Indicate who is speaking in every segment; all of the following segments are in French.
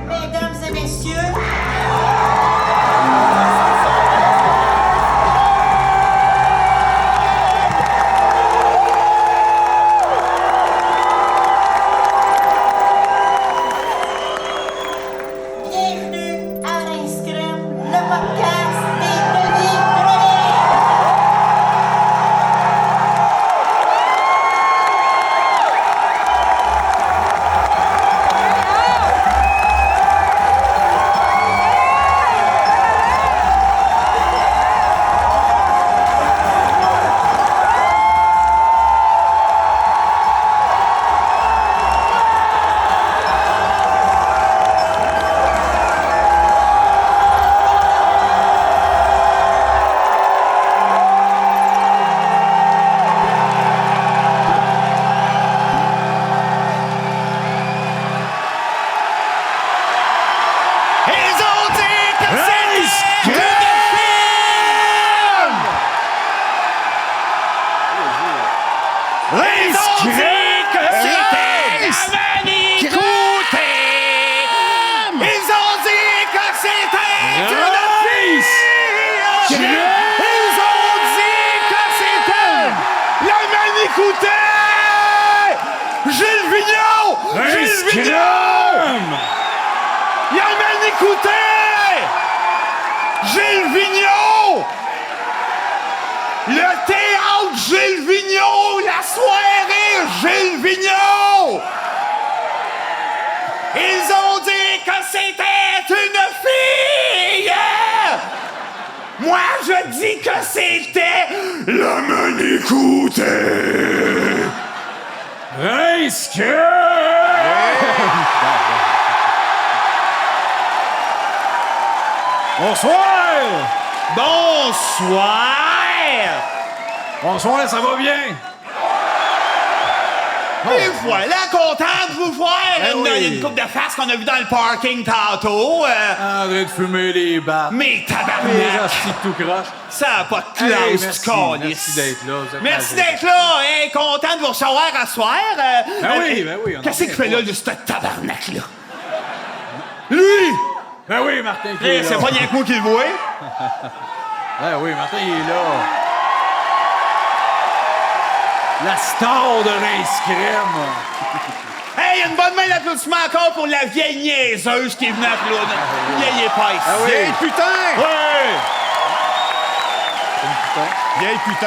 Speaker 1: Mesdames et messieurs, bienvenue à l'Inscrime, le podcast des Denis Drolet.
Speaker 2: Ils ont dit que c'était Ils ont dit que c'était la Manicouté. Ils ont dit que c'était une fille. Ils ont dit que c'était la Manicouté. Gilles Vigneault. Gilles Vigneault. Yaman écoutez! Gilles Vigneault! Le théâtre Gilles Vigneault! La soirée Gilles Vigneault! Ils ont dit que c'était une fille! Moi, je dis que c'était la Manicouté!
Speaker 3: Bonsoir!
Speaker 2: Bonsoir!
Speaker 3: Bonsoir, ça va bien?
Speaker 2: Et voilà, content de vous voir!
Speaker 3: Ben oui.
Speaker 2: Une coupe de face qu'on a vu dans le parking tantôt.
Speaker 3: En train de fumer les battes.
Speaker 2: Mais
Speaker 3: Les
Speaker 2: tabarnak!
Speaker 3: astis tout croche.
Speaker 2: Ça n'a pas de classe,
Speaker 3: Hey,
Speaker 2: tu
Speaker 3: merci,
Speaker 2: câlisse.
Speaker 3: merci d'être là. Vous êtes
Speaker 2: Merci
Speaker 3: basés.
Speaker 2: d'être là! Hey, content de vous recevoir à soir.
Speaker 3: Ben oui, ben oui, on en
Speaker 2: Qu'est-ce qu'il
Speaker 3: revient
Speaker 2: fait
Speaker 3: pas.
Speaker 2: là, de ce tabarnak-là? Lui!
Speaker 3: Ben oui, Martin qui est
Speaker 2: Hey,
Speaker 3: là.
Speaker 2: c'est pas rien que moi qui le vois.
Speaker 3: Ben oui, Martin il est là. La star de l'inscrime.
Speaker 2: Hey, une bonne main d'applaudissement encore pour la vieille niaiseuse qui est venue applaudir. Vieille épaisse.
Speaker 3: Ah oui.
Speaker 2: Vieille putain! Ouais!
Speaker 3: Vieille putain.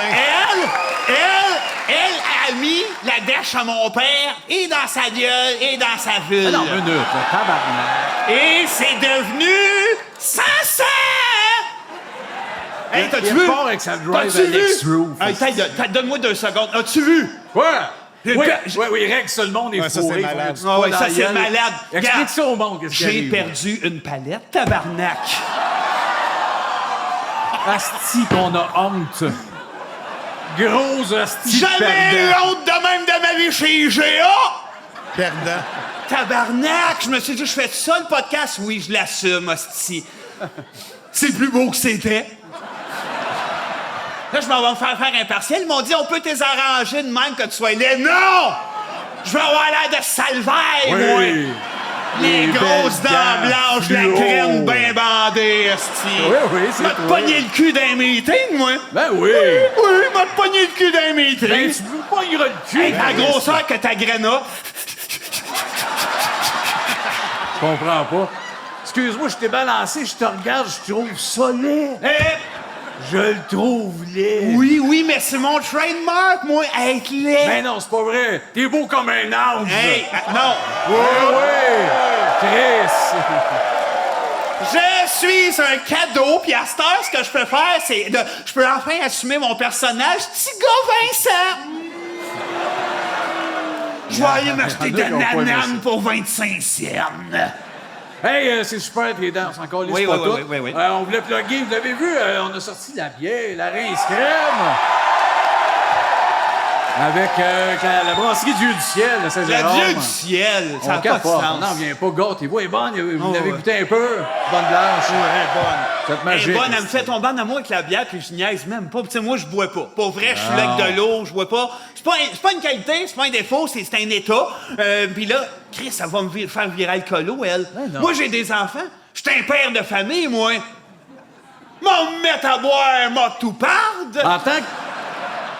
Speaker 2: Elle a mis la dèche à mon père et dans sa gueule et dans sa ville.
Speaker 3: Non, minute, là, tabarnak.
Speaker 2: Et c'est devenu 500! Hey, t'as-tu
Speaker 3: Il
Speaker 2: vu?
Speaker 3: repart avec sa drive
Speaker 2: T'as-tu
Speaker 3: Alex
Speaker 2: vu?
Speaker 3: Roof.
Speaker 2: Hey, donne-moi 2 secondes. As-tu vu?
Speaker 3: Quoi?
Speaker 2: Le
Speaker 3: Oui,
Speaker 2: gars-
Speaker 3: oui, règle ça, le monde est
Speaker 4: Ouais, ça,
Speaker 3: fourré.
Speaker 4: c'est malade.
Speaker 3: Ils vont
Speaker 2: Ah ouais,
Speaker 3: dans
Speaker 2: ça,
Speaker 3: la
Speaker 2: c'est
Speaker 3: gueule.
Speaker 2: malade.
Speaker 3: Explique
Speaker 2: Regarde,
Speaker 3: ça au monde, qu'est-ce qui
Speaker 2: J'ai
Speaker 3: arrive.
Speaker 2: perdu une palette, tabarnak.
Speaker 3: Asti qu'on a honte. Gros asti de
Speaker 2: Jamais eu
Speaker 3: perdant.
Speaker 2: honte de même de ma vie chez IGA!
Speaker 4: Perdant.
Speaker 2: Tabarnak! Je me suis dit, je fais ça le podcast? Oui, je l'assume, hostie. C'est plus beau que c'était. Là, je m'en vais me faire un partiel. Ils m'ont dit, on peut t'arranger de même que tu sois laid. Non! Je veux avoir l'air de salvaille, moi!
Speaker 3: Oui.
Speaker 2: Les grosses
Speaker 3: belles
Speaker 2: dents blanches, la
Speaker 3: fluo.
Speaker 2: crème bien bandée, esti.
Speaker 3: Oui, oui, c'est
Speaker 2: M'a te
Speaker 3: toi.
Speaker 2: pogné le cul d'un meeting, moi.
Speaker 3: Ben oui.
Speaker 2: Oui, m'a te pogné le cul d'un meeting.
Speaker 3: Ben, tu veux pas y le cul.
Speaker 2: Hey, ta grosseur que ta grenade.
Speaker 3: Je comprends pas. Excuse-moi, je t'ai balancé, je te regarde, je trouve ça laid.
Speaker 2: Eh,
Speaker 3: Je le trouve laid.
Speaker 2: oui, mais c'est mon trademark, moi, être laid.
Speaker 3: Ben non, c'est pas vrai. T'es beau comme un ange.
Speaker 2: Hey, non.
Speaker 3: Oui, oui. Chris.
Speaker 2: Je suis un cadeau, puis à cette heure, ce que je peux faire, c'est je peux enfin assumer mon personnage, petit gars Vincent. Je vais aller m'acheter de
Speaker 3: Il y en a qui ont pas aimé
Speaker 2: nananes
Speaker 3: ça.
Speaker 2: pour 25 cents.
Speaker 3: Hey, c'est super tes dents, c'est encore les
Speaker 2: Oui,
Speaker 3: pas
Speaker 2: oui,
Speaker 3: toutes.
Speaker 2: oui, oui.
Speaker 3: On voulait plugger, vous l'avez vu, on a sorti la bière, la rince crème. Avec la brasserie Dieu du ciel de Saint-Jérôme.
Speaker 2: La Dieu du ciel, ça
Speaker 3: On
Speaker 2: n'a pas de
Speaker 3: capote.
Speaker 2: sens.
Speaker 3: Non, viens pas, gâtez-vous. Elle est bonne. Vous
Speaker 2: Oh,
Speaker 3: l'avez
Speaker 2: ouais.
Speaker 3: goûté un peu. Bonne blanche.
Speaker 2: Ouais, elle est bonne.
Speaker 3: Cette
Speaker 2: Elle
Speaker 3: magique.
Speaker 2: est bonne, elle me fait tomber en amour avec la bière, puis je niaise même pas. Tu sais, moi, je bois pas. Pour vrai, je suis là avec de l'eau, je bois pas. C'est pas une qualité, c'est pas un défaut, c'est un état. Puis là, Chris, ça va me faire virer alcoolo, elle.
Speaker 3: Ouais, non.
Speaker 2: Moi, j'ai des enfants. Je suis un père de famille, moi. M'en mettre à boire, m'a tout parde.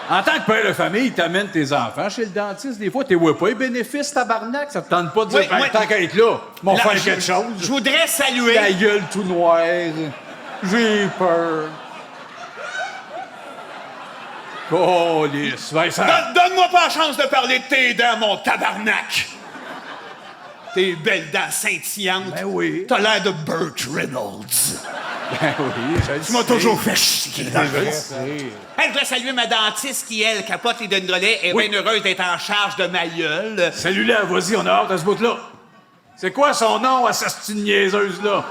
Speaker 3: En tant que père de famille, t'amènes tes enfants chez le dentiste. Des fois, t'es vois pas les bénéfices, tabarnak. Ça te tente pas de dire,
Speaker 2: Oui,
Speaker 3: ben,
Speaker 2: oui.
Speaker 3: tant qu'à être là, m'en
Speaker 2: Là,
Speaker 3: faire
Speaker 2: je-
Speaker 3: quelque chose.
Speaker 2: Je voudrais saluer.
Speaker 3: La gueule tout noire. J'ai peur. Oh, lisse. Vincent.
Speaker 2: Donne-moi pas la chance de parler de tes dents, mon tabarnak! Tes belles dents scintillantes.
Speaker 3: Ben oui.
Speaker 2: T'as l'air de Burt Reynolds.
Speaker 3: Ben oui, je le
Speaker 2: Tu m'as
Speaker 3: sais.
Speaker 2: toujours fait chier.
Speaker 3: Je le sais.
Speaker 2: Hey, je voudrais saluer ma dentiste qui, elle, capote les données de relais, est
Speaker 3: Oui.
Speaker 2: bien heureuse d'être en charge de ma gueule.
Speaker 3: Salut-la, vas-y, on a hâte à ce bout-là. C'est quoi son nom à cette petite niaiseuse-là?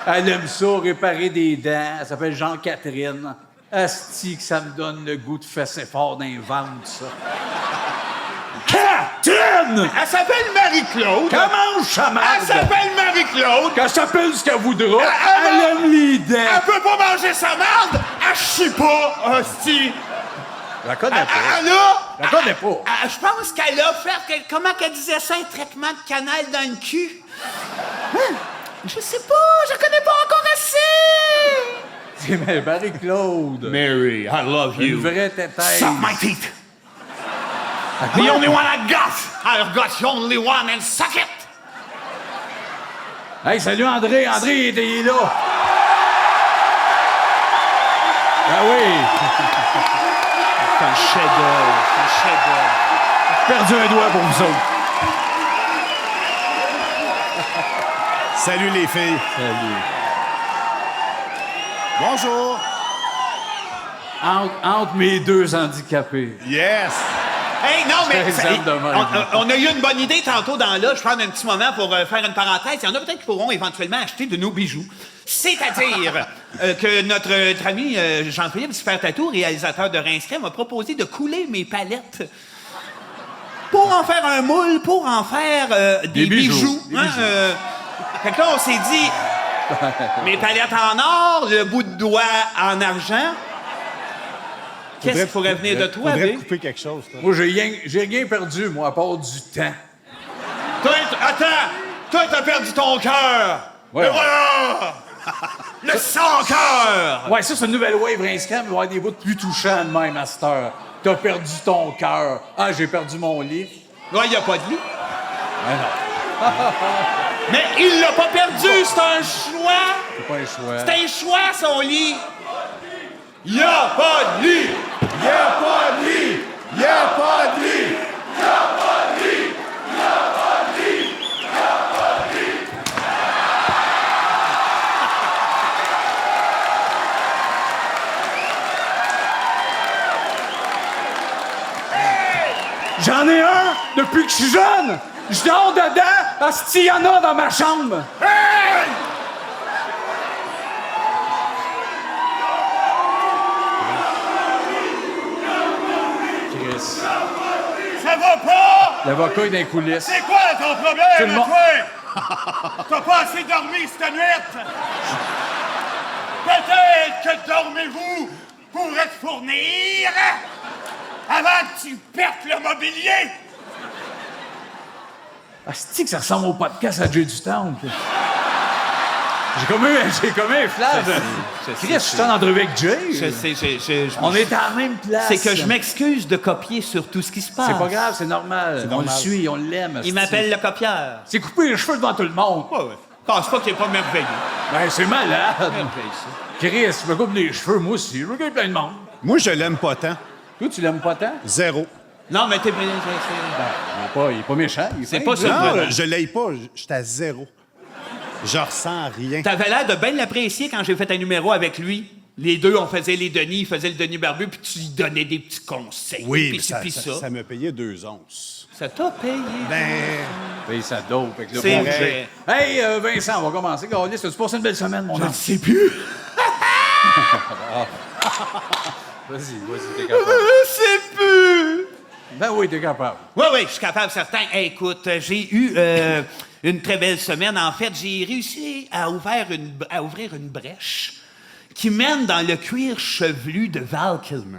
Speaker 3: Elle aime ça, réparer des dents. Elle s'appelle Jean-Catherine. Asti que ça me donne le goût de fesser fort dans les ventres, ça. Catherine!
Speaker 2: Elle s'appelle Marie-Claude.
Speaker 3: Comment ça
Speaker 2: Elle
Speaker 3: marche?
Speaker 2: s'appelle Marie-Claude.
Speaker 3: Qu'elle s'appelle ce qu'elle voudra.
Speaker 2: Elle
Speaker 3: Elle aime les dents.
Speaker 2: Elle peut pas manger sa merde. Elle chie pas, hostie.
Speaker 3: Je la connais pas.
Speaker 2: Elle a...
Speaker 3: Je la connais pas.
Speaker 2: Je pense qu'elle a fait, comment qu'elle disait ça, un traitement de canal dans le cul? Hein? Je sais pas, je connais pas encore assez!
Speaker 3: C'est Marie-Claude.
Speaker 2: Mary, I love
Speaker 3: Une vraie tétaise.
Speaker 2: Suck my teeth. The only one I got. I've got the only one and suck it.
Speaker 3: Hey, salut André. André, il est là. Ah oui.
Speaker 2: C'est un chef-d'œuvre, c'est un chef-d'œuvre.
Speaker 3: J'ai perdu un doigt pour vous autres.
Speaker 4: Salut les filles.
Speaker 3: Salut.
Speaker 4: Bonjour.
Speaker 3: Entre mes deux handicapés.
Speaker 4: Yes.
Speaker 2: Hey, non, mais
Speaker 3: Très simple de même.
Speaker 2: on a eu une bonne idée tantôt dans là. Je prends un petit moment pour faire une parenthèse. Il y en a peut-être qui pourront éventuellement acheter de nos bijoux. C'est-à-dire que notre ami Jean-Philippe Super-Tatou, réalisateur de Rince m'a proposé de couler mes palettes pour en faire un moule, pour en faire des bijoux.
Speaker 3: Des
Speaker 2: Hein, fait que là, on s'est dit, mes palettes en or, le bout de doigt en argent. Qu'est-ce qu'il faudrait venir de toi,
Speaker 4: Faudrait
Speaker 2: Bé?
Speaker 4: couper quelque chose, toi.
Speaker 3: Moi, j'ai rien perdu, moi, à part du temps.
Speaker 2: Toi, t'as perdu ton cœur.
Speaker 3: Ouais.
Speaker 2: Et voilà! Le sans-cœur!
Speaker 3: Ouais, ça, c'est une nouvelle wave Rince-Cam. Il va y avoir des bouts plus touchants de même à cette heure. T'as perdu ton cœur. Ah, j'ai perdu mon lit.
Speaker 2: Là, il n'y a pas de lit.
Speaker 3: Ben non,
Speaker 2: Mais il l'a pas perdu, c'est un choix.
Speaker 3: c'est pas un choix.
Speaker 2: C'est un choix, son lit. Il n'y a pas de lit.
Speaker 4: Y a pas de lit! Y a pas de lit!
Speaker 3: J'en ai un depuis que je suis jeune. Je dors dedans. Asti, il y en a dans ma chambre.
Speaker 2: Hey!
Speaker 3: Chris.
Speaker 2: Ça va pas?
Speaker 3: L'avocat est dans les coulisses.
Speaker 2: C'est quoi ton
Speaker 3: Tout
Speaker 2: problème,
Speaker 3: le monde-
Speaker 2: toi? T'as pas assez dormi cette nuit? Peut-être que dormez-vous pourrait te fournir avant que tu perdes le mobilier.
Speaker 3: Asti, que ça ressemble au podcast à Jay du Temple. J'ai comme un flash. Chris, je suis en entrevue avec Jay.
Speaker 2: Je sais,
Speaker 3: On est à la même place.
Speaker 2: C'est que je m'excuse de copier sur tout ce qui se passe.
Speaker 3: C'est pas grave, c'est normal. On
Speaker 4: normal.
Speaker 3: le suit, on l'aime.
Speaker 2: Il m'appelle le copieur.
Speaker 3: C'est couper les cheveux devant tout le monde.
Speaker 2: Ouais, ouais. Pense pas qu'il est pas merveilleux.
Speaker 3: Ben, c'est malade.
Speaker 2: Merveilleux, ça.
Speaker 3: Chris, tu me coupes les cheveux, moi aussi. Je regarde plein de monde.
Speaker 4: Moi, je l'aime pas tant.
Speaker 3: Toi, tu l'aimes pas tant?
Speaker 4: Zéro.
Speaker 2: Non, mais t'es...
Speaker 3: Il est pas méchant.
Speaker 2: C'est
Speaker 3: fin.
Speaker 2: pas ça.
Speaker 4: Non, je l'aime pas. J'étais à zéro. Je ressens rien.
Speaker 2: T'avais l'air de bien l'apprécier quand j'ai fait un numéro avec lui. Les deux, on faisait les Denis, il faisait le Denis Barbu, puis tu lui donnais des petits conseils.
Speaker 4: Oui,
Speaker 2: puis
Speaker 4: mais
Speaker 2: ci, puis ça.
Speaker 4: ça me payait 2 onces.
Speaker 2: Ça t'a payé.
Speaker 4: Ben,
Speaker 3: Paye sa dope avec le
Speaker 2: C'est
Speaker 3: bon
Speaker 2: vrai.
Speaker 3: jet. Hey, Vincent, on va commencer. Gaulis, as-tu passé une belle semaine, mon
Speaker 2: Je ne
Speaker 3: homme?
Speaker 2: sais plus.
Speaker 3: Vas-y, t'es
Speaker 2: Je
Speaker 3: capable.
Speaker 2: ne sais plus.
Speaker 3: Ben oui, t'es capable.
Speaker 2: Oui, oui, je suis capable, certain. Hey, écoute, j'ai eu une très belle semaine. En fait, j'ai réussi à ouvrir une brèche qui mène dans le cuir chevelu de Val Kilmer.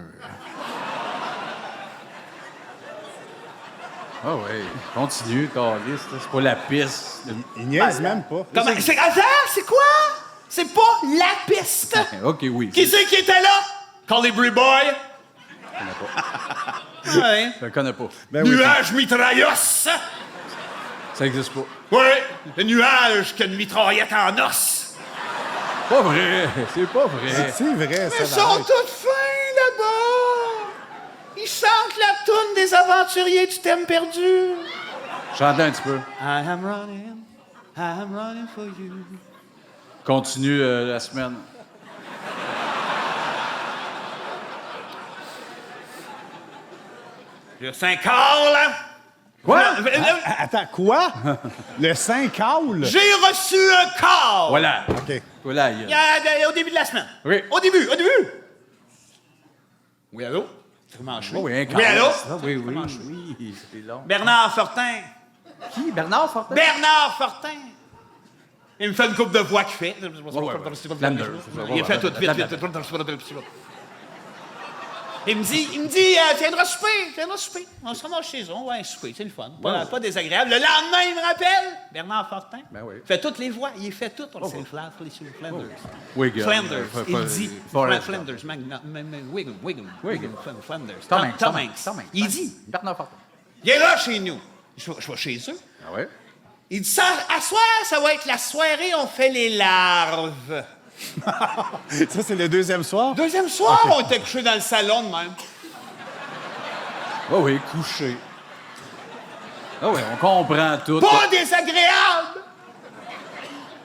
Speaker 3: Ah oui, continue, Carlis, c'est pas la piste.
Speaker 4: Il niaise même pas.
Speaker 2: Comment? C'est quoi? C'est pas la piste.
Speaker 3: OK, oui.
Speaker 2: Qui c'est qui était là? Colibri Boy?
Speaker 3: Je connais pas.
Speaker 2: Ouais.
Speaker 3: Je le connais pas.
Speaker 4: Ben oui,
Speaker 2: Nuage mitraillos?
Speaker 3: Ça existe pas.
Speaker 2: Oui, le nuage qui a une mitraillette en os.
Speaker 3: Pas vrai, c'est pas vrai.
Speaker 4: c'est vrai, ça.
Speaker 2: Ils sont tous fins là-bas. Ils chantent la toune des aventuriers du thème perdu.
Speaker 3: Chante un petit peu.
Speaker 2: I am running for you.
Speaker 3: Continue la semaine.
Speaker 2: Le Saint-Carl.
Speaker 3: Quoi?
Speaker 4: Attends, quoi? Le Saint Caul?
Speaker 2: J'ai reçu un call.
Speaker 3: Voilà.
Speaker 4: OK.
Speaker 3: Voilà,
Speaker 2: Au début de la semaine.
Speaker 3: Oui.
Speaker 2: Au début. Oui, allô? C'est comment je suis?
Speaker 3: Oui, un
Speaker 2: Oui, allô?
Speaker 3: oui, c'est long.
Speaker 2: Bernard Fortin.
Speaker 3: Qui? Bernard Fortin?
Speaker 2: Bernard Fortin. Il me fait une coupe de voix qu'il fait.
Speaker 3: Flanders.
Speaker 2: Il fait tout vite. Il me dit, viendra souper. On se ramasse chez eux, on va à un souper, c'est le fun. Pas désagréable. Le lendemain, il me rappelle, Bernard Fortin.
Speaker 3: Ben oui.
Speaker 2: Fait toutes les voix, il fait tout. C'est Flanders.
Speaker 3: Oui, gars.
Speaker 2: Flanders. Il dit,
Speaker 3: Forrest
Speaker 2: Flanders, Wiggum, Flanders.
Speaker 3: Tom
Speaker 2: Hanks. Il dit,
Speaker 3: Bernard Fortin.
Speaker 2: viendra chez nous. Je vais chez eux.
Speaker 3: Ah ouais?
Speaker 2: Il dit, à soir, ça va être la soirée, on fait les larves.
Speaker 4: Ça, c'est le deuxième soir?
Speaker 2: Deuxième soir, on était couchés dans le salon de même.
Speaker 3: Ah oui, couché. Ah oui, on comprend tout.
Speaker 2: Pas désagréable!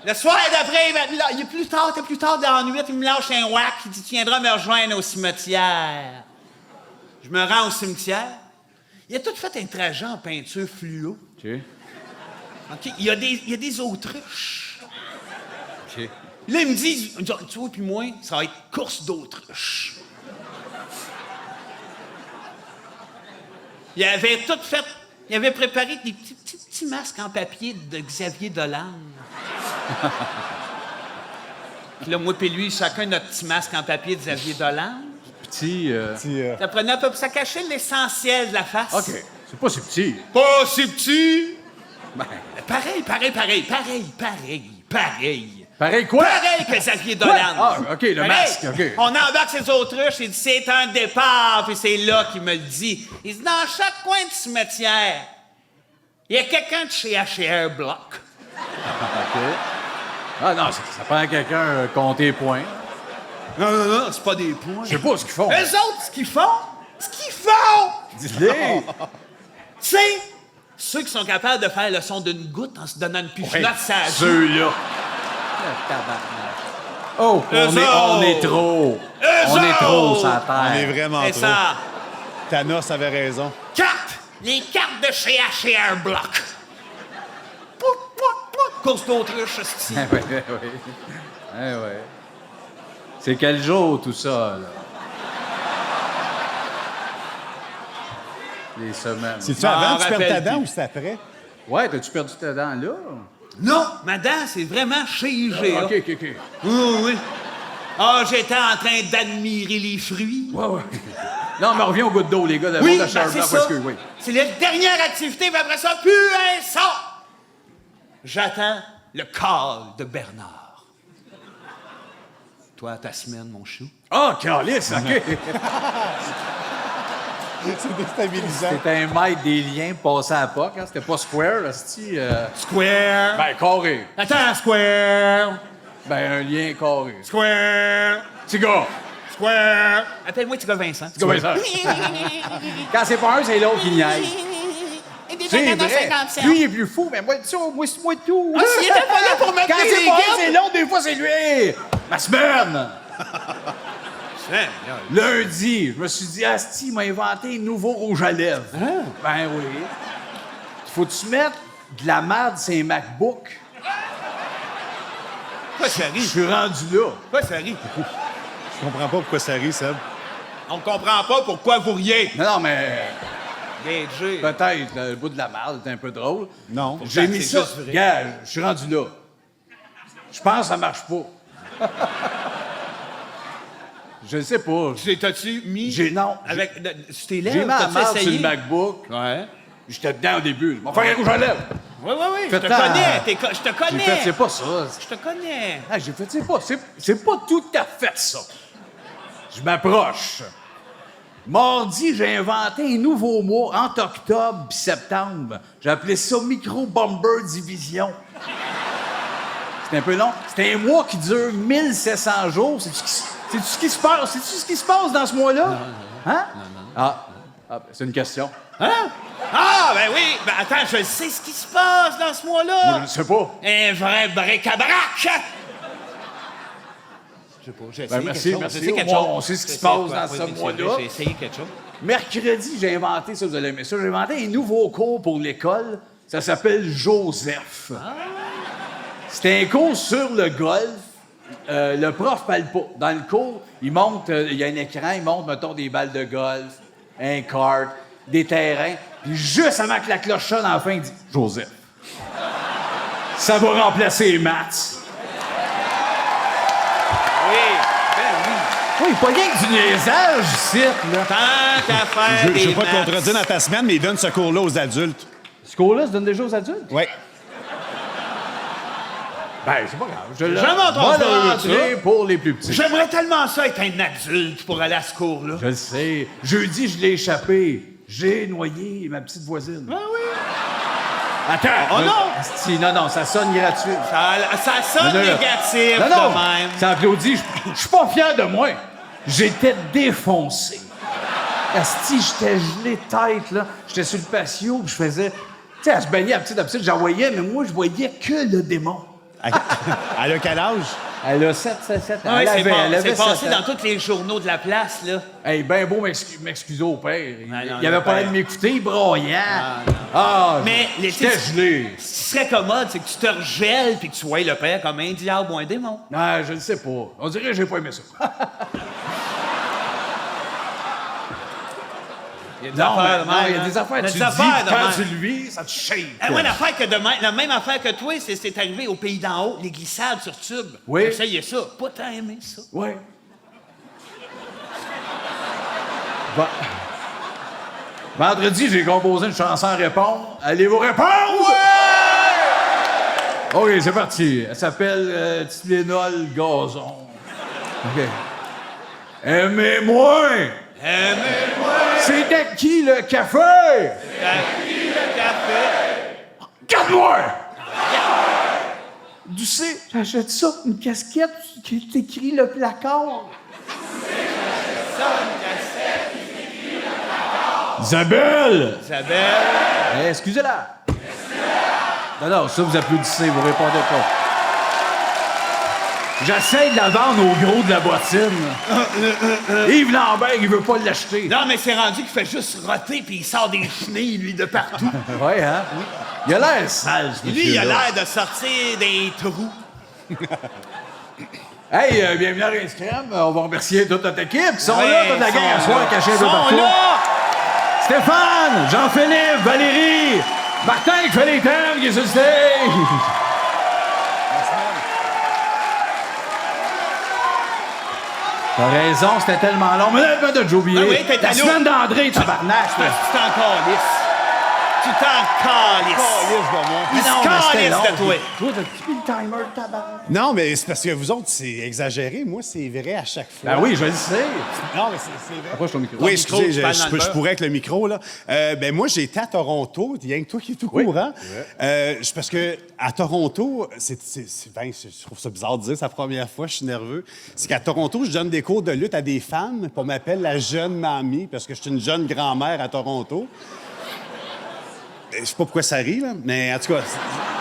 Speaker 2: Le soir d'après, il est plus tard dans la nuit, il me lâche un whack, il dit, tu viendras me rejoindre au cimetière. Je me rends au cimetière. Il a tout fait un trajet en peinture fluo.
Speaker 3: OK.
Speaker 2: OK? Il y a des autruches.
Speaker 3: OK.
Speaker 2: Là, il me dit, tu vois, puis moi, ça va être course d'autruche. Il avait tout fait. Il avait préparé des petits masques en papier de Xavier Dolan. Puis là, moi et lui, chacun notre petit masque en papier de Xavier Dolan.
Speaker 3: Petit.
Speaker 2: Ça prenait un peu, ça cachait l'essentiel de la face.
Speaker 3: OK. C'est pas si petit.
Speaker 2: Pas si petit.
Speaker 3: Ben,
Speaker 2: Pareil.
Speaker 3: pareil quoi?
Speaker 2: Pareil que Xavier Dolan.
Speaker 3: Ah, OK, le
Speaker 2: Pareil.
Speaker 3: masque, OK.
Speaker 2: On embarque ses autruches, il dit c'est un départ, puis c'est là qu'il me le dit. Il dit dans chaque coin du cimetière, il y a quelqu'un de chez H&R Block.
Speaker 3: OK. Ah non, ça prend quelqu'un compter points.
Speaker 2: Non, c'est pas des points.
Speaker 3: Je sais pas ce qu'ils font.
Speaker 2: Eux autres, ce qu'ils font,
Speaker 3: Dis-les.
Speaker 2: c'est ceux qui sont capables de faire le son d'une goutte en se donnant une pichenote sur la joue.
Speaker 3: Ceux-là. Oh, on est trop. On est trop sur la
Speaker 4: On est
Speaker 3: terre.
Speaker 4: vraiment
Speaker 2: C'est
Speaker 4: trop.
Speaker 2: ça.
Speaker 4: Thanos avait raison.
Speaker 2: Les cartes de chez H&R Block. Course d'autruche, esti.
Speaker 3: Oui. Ouais. C'est quel jour, tout ça, là? Les semaines.
Speaker 4: C'est-tu
Speaker 2: m'en
Speaker 4: avant que tu perds ta
Speaker 2: rappelle
Speaker 4: dent
Speaker 2: plus.
Speaker 4: ou c'est après?
Speaker 3: Ouais, t'as-tu perdu ta dent là?
Speaker 2: Non, madame, c'est vraiment chez IGA.
Speaker 3: OK.
Speaker 2: Oui. Ah, j'étais en train d'admirer les fruits.
Speaker 3: Ouais. Non, mais on revient au goutte d'eau, les gars, de
Speaker 2: Oui,
Speaker 3: de
Speaker 2: ben,
Speaker 3: Charles
Speaker 2: c'est
Speaker 3: Blanc,
Speaker 2: ça.
Speaker 3: parce que, oui.
Speaker 2: C'est la dernière activité, puis après ça, plus un son. J'attends le call de Bernard. Toi, ta semaine, mon chou.
Speaker 3: Ah, calice, OK.
Speaker 4: C'est déstabilisant.
Speaker 3: C'était un maître des liens passé à la POC, hein? C'était pas square, là, c'était...
Speaker 2: Square.
Speaker 3: Ben, carré.
Speaker 2: Attends, square.
Speaker 3: Ben, un lien carré.
Speaker 2: Square.
Speaker 3: Petit gars.
Speaker 2: Square. Appelle-moi Tigre Vincent.
Speaker 3: Petit gars, ben, ça. Quand c'est pas un, c'est l'autre qui niaise. C'est vrai. Lui, il est plus fou, mais moi tout.
Speaker 2: Ah, s'il était pas là pour mettre
Speaker 3: Quand
Speaker 2: des
Speaker 3: c'est pas un,
Speaker 2: guides.
Speaker 3: c'est l'autre, des fois, c'est lui. Ma semaine. Lundi, je me suis dit, Asti m'a inventé un nouveau rouge à lèvres. Ben oui. Faut-tu mettre de la merde sur un MacBook?
Speaker 2: Pourquoi ça
Speaker 3: Je
Speaker 2: rit?
Speaker 3: suis rendu là.
Speaker 2: Pourquoi ça rit?
Speaker 4: Je comprends pas pourquoi ça rit, Seb.
Speaker 2: On comprend pas pourquoi vous riez.
Speaker 3: Non, mais
Speaker 2: Gagé.
Speaker 3: Peut-être, le bout de la malle, c'est un peu drôle.
Speaker 4: Non.
Speaker 3: J'ai mis
Speaker 2: c'est
Speaker 3: ça.
Speaker 2: juste vrai.
Speaker 3: Gars, je suis rendu là. Je pense que ça marche pas. Je sais pas.
Speaker 2: T'as-tu mis...
Speaker 3: Non.
Speaker 2: Avec... Sur tes
Speaker 3: J'ai
Speaker 2: lèvres,
Speaker 3: mis la
Speaker 2: t'as-tu
Speaker 3: marde sur
Speaker 2: essayé?
Speaker 3: le MacBook.
Speaker 2: Ouais.
Speaker 3: J'étais dedans au début. Je vais faire un rouge à lèvres.
Speaker 2: Oui, je te
Speaker 3: Faites-en.
Speaker 2: connais. Je te
Speaker 3: J'ai
Speaker 2: connais.
Speaker 3: fait, c'est pas ça.
Speaker 2: Je te connais.
Speaker 3: Ah, j'ai fait, c'est pas tout à fait ça. Je m'approche. Mardi, j'ai inventé un nouveau mot entre octobre et septembre. J'ai appelé ça Micro Bomber Division. C'est un peu long. C'est un mois qui dure 1700 jours. C'est-tu ce qui se passe? C'est-tu ce qui se passe dans ce mois-là? Hein? Non. Ah, c'est une question.
Speaker 2: Hein? Ah, ben oui. Ben attends, je sais ce qui se passe dans ce mois-là.
Speaker 3: Moi, je ne sais pas.
Speaker 2: Un vrai bric-à-brac. Je sais pas, j'ai essayé
Speaker 3: merci,
Speaker 2: quelque chose.
Speaker 3: merci.
Speaker 2: J'ai essayé quelque
Speaker 3: Au moins,
Speaker 2: chose.
Speaker 3: on sait ce qui
Speaker 2: J'ai
Speaker 3: se passe
Speaker 2: essayé
Speaker 3: dans
Speaker 2: quoi?
Speaker 3: ce
Speaker 2: Oui, c'est
Speaker 3: mois-là.
Speaker 2: vrai, j'ai essayé quelque chose.
Speaker 3: Mercredi, j'ai inventé ça, vous allez aimer ça. J'ai inventé un nouveau cours pour l'école. Ça s'appelle Joseph. C'est un cours sur le golf. Le prof parle pas. Dans le cours, il monte, il y a un écran, il monte, mettons, des balles de golf, un kart, des terrains. Puis juste avant que la cloche sonne, à la fin, il dit « Joseph, ça va remplacer les maths. »
Speaker 2: Oui, ben oui.
Speaker 3: Oui, pas rien que du niaisage, ici, là.
Speaker 2: Tant qu'à faire
Speaker 4: Je
Speaker 2: des
Speaker 4: veux pas te
Speaker 2: maths.
Speaker 4: contredire dans ta semaine, mais ils donnent ce cours-là aux adultes.
Speaker 3: Ce cours-là se donne déjà aux adultes?
Speaker 4: Oui.
Speaker 3: Ben, c'est pas grave. Je l'ai
Speaker 2: Jamais entendu parler de
Speaker 3: volontiers pour les plus petits.
Speaker 2: J'aimerais tellement ça être un adulte pour aller à ce cours-là.
Speaker 3: Je le sais. Jeudi, je l'ai échappé. J'ai noyé ma petite voisine.
Speaker 2: Ah oui.
Speaker 3: Attends!
Speaker 2: Oh non!
Speaker 3: Asti, non, ça sonne gratuit.
Speaker 2: Ça sonne
Speaker 3: Non, non.
Speaker 2: négatif
Speaker 3: Non,
Speaker 2: de même.
Speaker 3: ça applaudit. Je suis pas fier de moi. J'étais défoncé. Asti, j'étais gelé tête, là. J'étais sur le patio, puis je faisais... Tu sais, elle se baignait à petite, j'en voyais, mais moi, je voyais que le démon.
Speaker 4: Elle a quel âge?
Speaker 3: Elle a 7.
Speaker 2: Ouais,
Speaker 3: Elle avait
Speaker 2: c'est passé
Speaker 3: 7 ans.
Speaker 2: dans tous les journaux de la place, là.
Speaker 3: Hey, ben beau m'excuser au père.
Speaker 2: non,
Speaker 3: Il avait
Speaker 2: le
Speaker 3: pas l'air
Speaker 2: père.
Speaker 3: de m'écouter, il broyait. Ah,
Speaker 2: Mais les
Speaker 3: j'étais
Speaker 2: petits-
Speaker 3: gelé.
Speaker 2: Ce qui serait commode, c'est que tu te regèles puis que tu vois le père comme un diable ou un démon.
Speaker 3: Ah, je ne sais pas. On dirait que j'ai pas aimé ça.
Speaker 2: Il y a des affaires de même,
Speaker 3: il y a
Speaker 2: hein.
Speaker 3: des affaires.
Speaker 2: Il y a
Speaker 3: Tu
Speaker 2: des
Speaker 3: dis,
Speaker 2: affaires de
Speaker 3: quand
Speaker 2: même.
Speaker 3: tu le vis, ça te shake.
Speaker 2: Moi, l'affaire que la même affaire que toi, c'est arrivé au pays d'en haut, les glissades sur tube.
Speaker 3: Oui.
Speaker 2: Essayez ça. Pas tant aimé ça.
Speaker 3: Ouais. Vendredi, j'ai composé une chanson à répondre. Allez-vous répondre? OK, c'est parti. Elle s'appelle Tylenol Gazon. OK. Aimez-moi!
Speaker 2: Aimez-moi
Speaker 3: C'est à qui le café?
Speaker 2: le café.
Speaker 3: Garde-moi! Tu sais, j'achète ça, une casquette qui est écrit le placard. Isabelle!
Speaker 2: Isabelle.
Speaker 3: Excusez-la! Non, ça, vous applaudissez, vous répondez pas. J'essaie de la vendre au gros de la bottine. Yves Lambert, il veut pas l'acheter.
Speaker 2: Non, mais c'est rendu qu'il fait juste roter puis il sort des chenilles, lui, de partout.
Speaker 3: Ouais, hein? Il a l'air sale, ce
Speaker 2: Lui, il a
Speaker 3: monsieur-là.
Speaker 2: l'air de sortir des trous.
Speaker 3: Hey, bienvenue à Rince Crème. On va remercier toute notre équipe. Ils sont
Speaker 2: Ouais,
Speaker 3: là, toute la gang à
Speaker 2: sont
Speaker 3: soir,
Speaker 2: là.
Speaker 3: cachés un peu
Speaker 2: Sont
Speaker 3: partout.
Speaker 2: là!
Speaker 3: Stéphane, Jean-Philippe, Valérie, Martin qui fait les thèmes, qui est sur le stage. T'as raison, c'était tellement long. Mais là, j'ai oublié.
Speaker 2: Ah oui, t'es
Speaker 3: La
Speaker 2: allé
Speaker 3: semaine d'André, tabarnak.
Speaker 2: Parce que tu t'en calisses. Tu t'en calisses. Il se calisse de toi.
Speaker 3: Toi, t'as-tu pris le timer, tabarnak?
Speaker 4: Non, mais c'est parce que vous autres, c'est exagéré. Moi, c'est vrai à chaque fois.
Speaker 3: Ben oui, je le sais.
Speaker 4: Non, mais c'est vrai.
Speaker 3: Approche ton micro.
Speaker 4: Oui,
Speaker 2: micro,
Speaker 4: excusez,
Speaker 2: tu parles dans le
Speaker 4: je
Speaker 2: beurre.
Speaker 4: pourrais avec le micro, là. Ben moi, j'ai été à Toronto. Il y a que toi qui es tout courant. C'est parce que à Toronto, je trouve ça bizarre de dire, c'est la première fois, je suis nerveux. C'est qu'à Toronto, je donne des cours de lutte à des femmes, puis on m'appelle la jeune mamie, parce que je suis une jeune grand-mère à Toronto. Je sais pas pourquoi ça rit, là, mais en tout cas...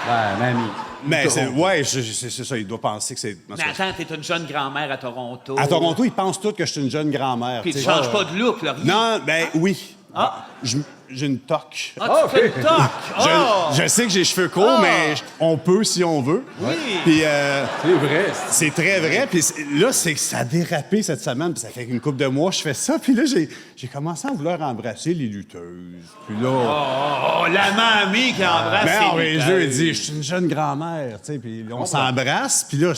Speaker 3: Ben, mamie.
Speaker 4: Mais c'est ça, il doit penser que c'est... en tout
Speaker 2: Mais
Speaker 4: cas,
Speaker 2: attends, t'es une jeune grand-mère à Toronto.
Speaker 4: à Toronto, ils pensent tous que je suis une jeune grand-mère.
Speaker 2: Puis tu
Speaker 4: tu sais.
Speaker 2: changes pas de look, là. Rien.
Speaker 4: Non, ben oui.
Speaker 2: Ah.
Speaker 4: j'ai une toque.
Speaker 2: Ah, tu fais le toc!
Speaker 4: Je,
Speaker 2: Oh!
Speaker 4: je sais que j'ai les cheveux courts,
Speaker 2: Ah.
Speaker 4: mais on peut si on veut.
Speaker 2: Oui.
Speaker 4: Puis
Speaker 3: C'est vrai.
Speaker 4: c'est très vrai. Puis là, c'est que ça a dérapé cette semaine. Puis ça fait une couple de mois que je fais ça. Puis là, j'ai commencé à vouloir embrasser les lutteuses. Puis là...
Speaker 2: Oh, la mamie qui embrasse
Speaker 4: Ben non,
Speaker 2: ses
Speaker 4: mais
Speaker 2: lutteuses.
Speaker 4: je lui ai dit, je suis une jeune grand-mère, tu sais, puis là, on s'embrasse, puis là,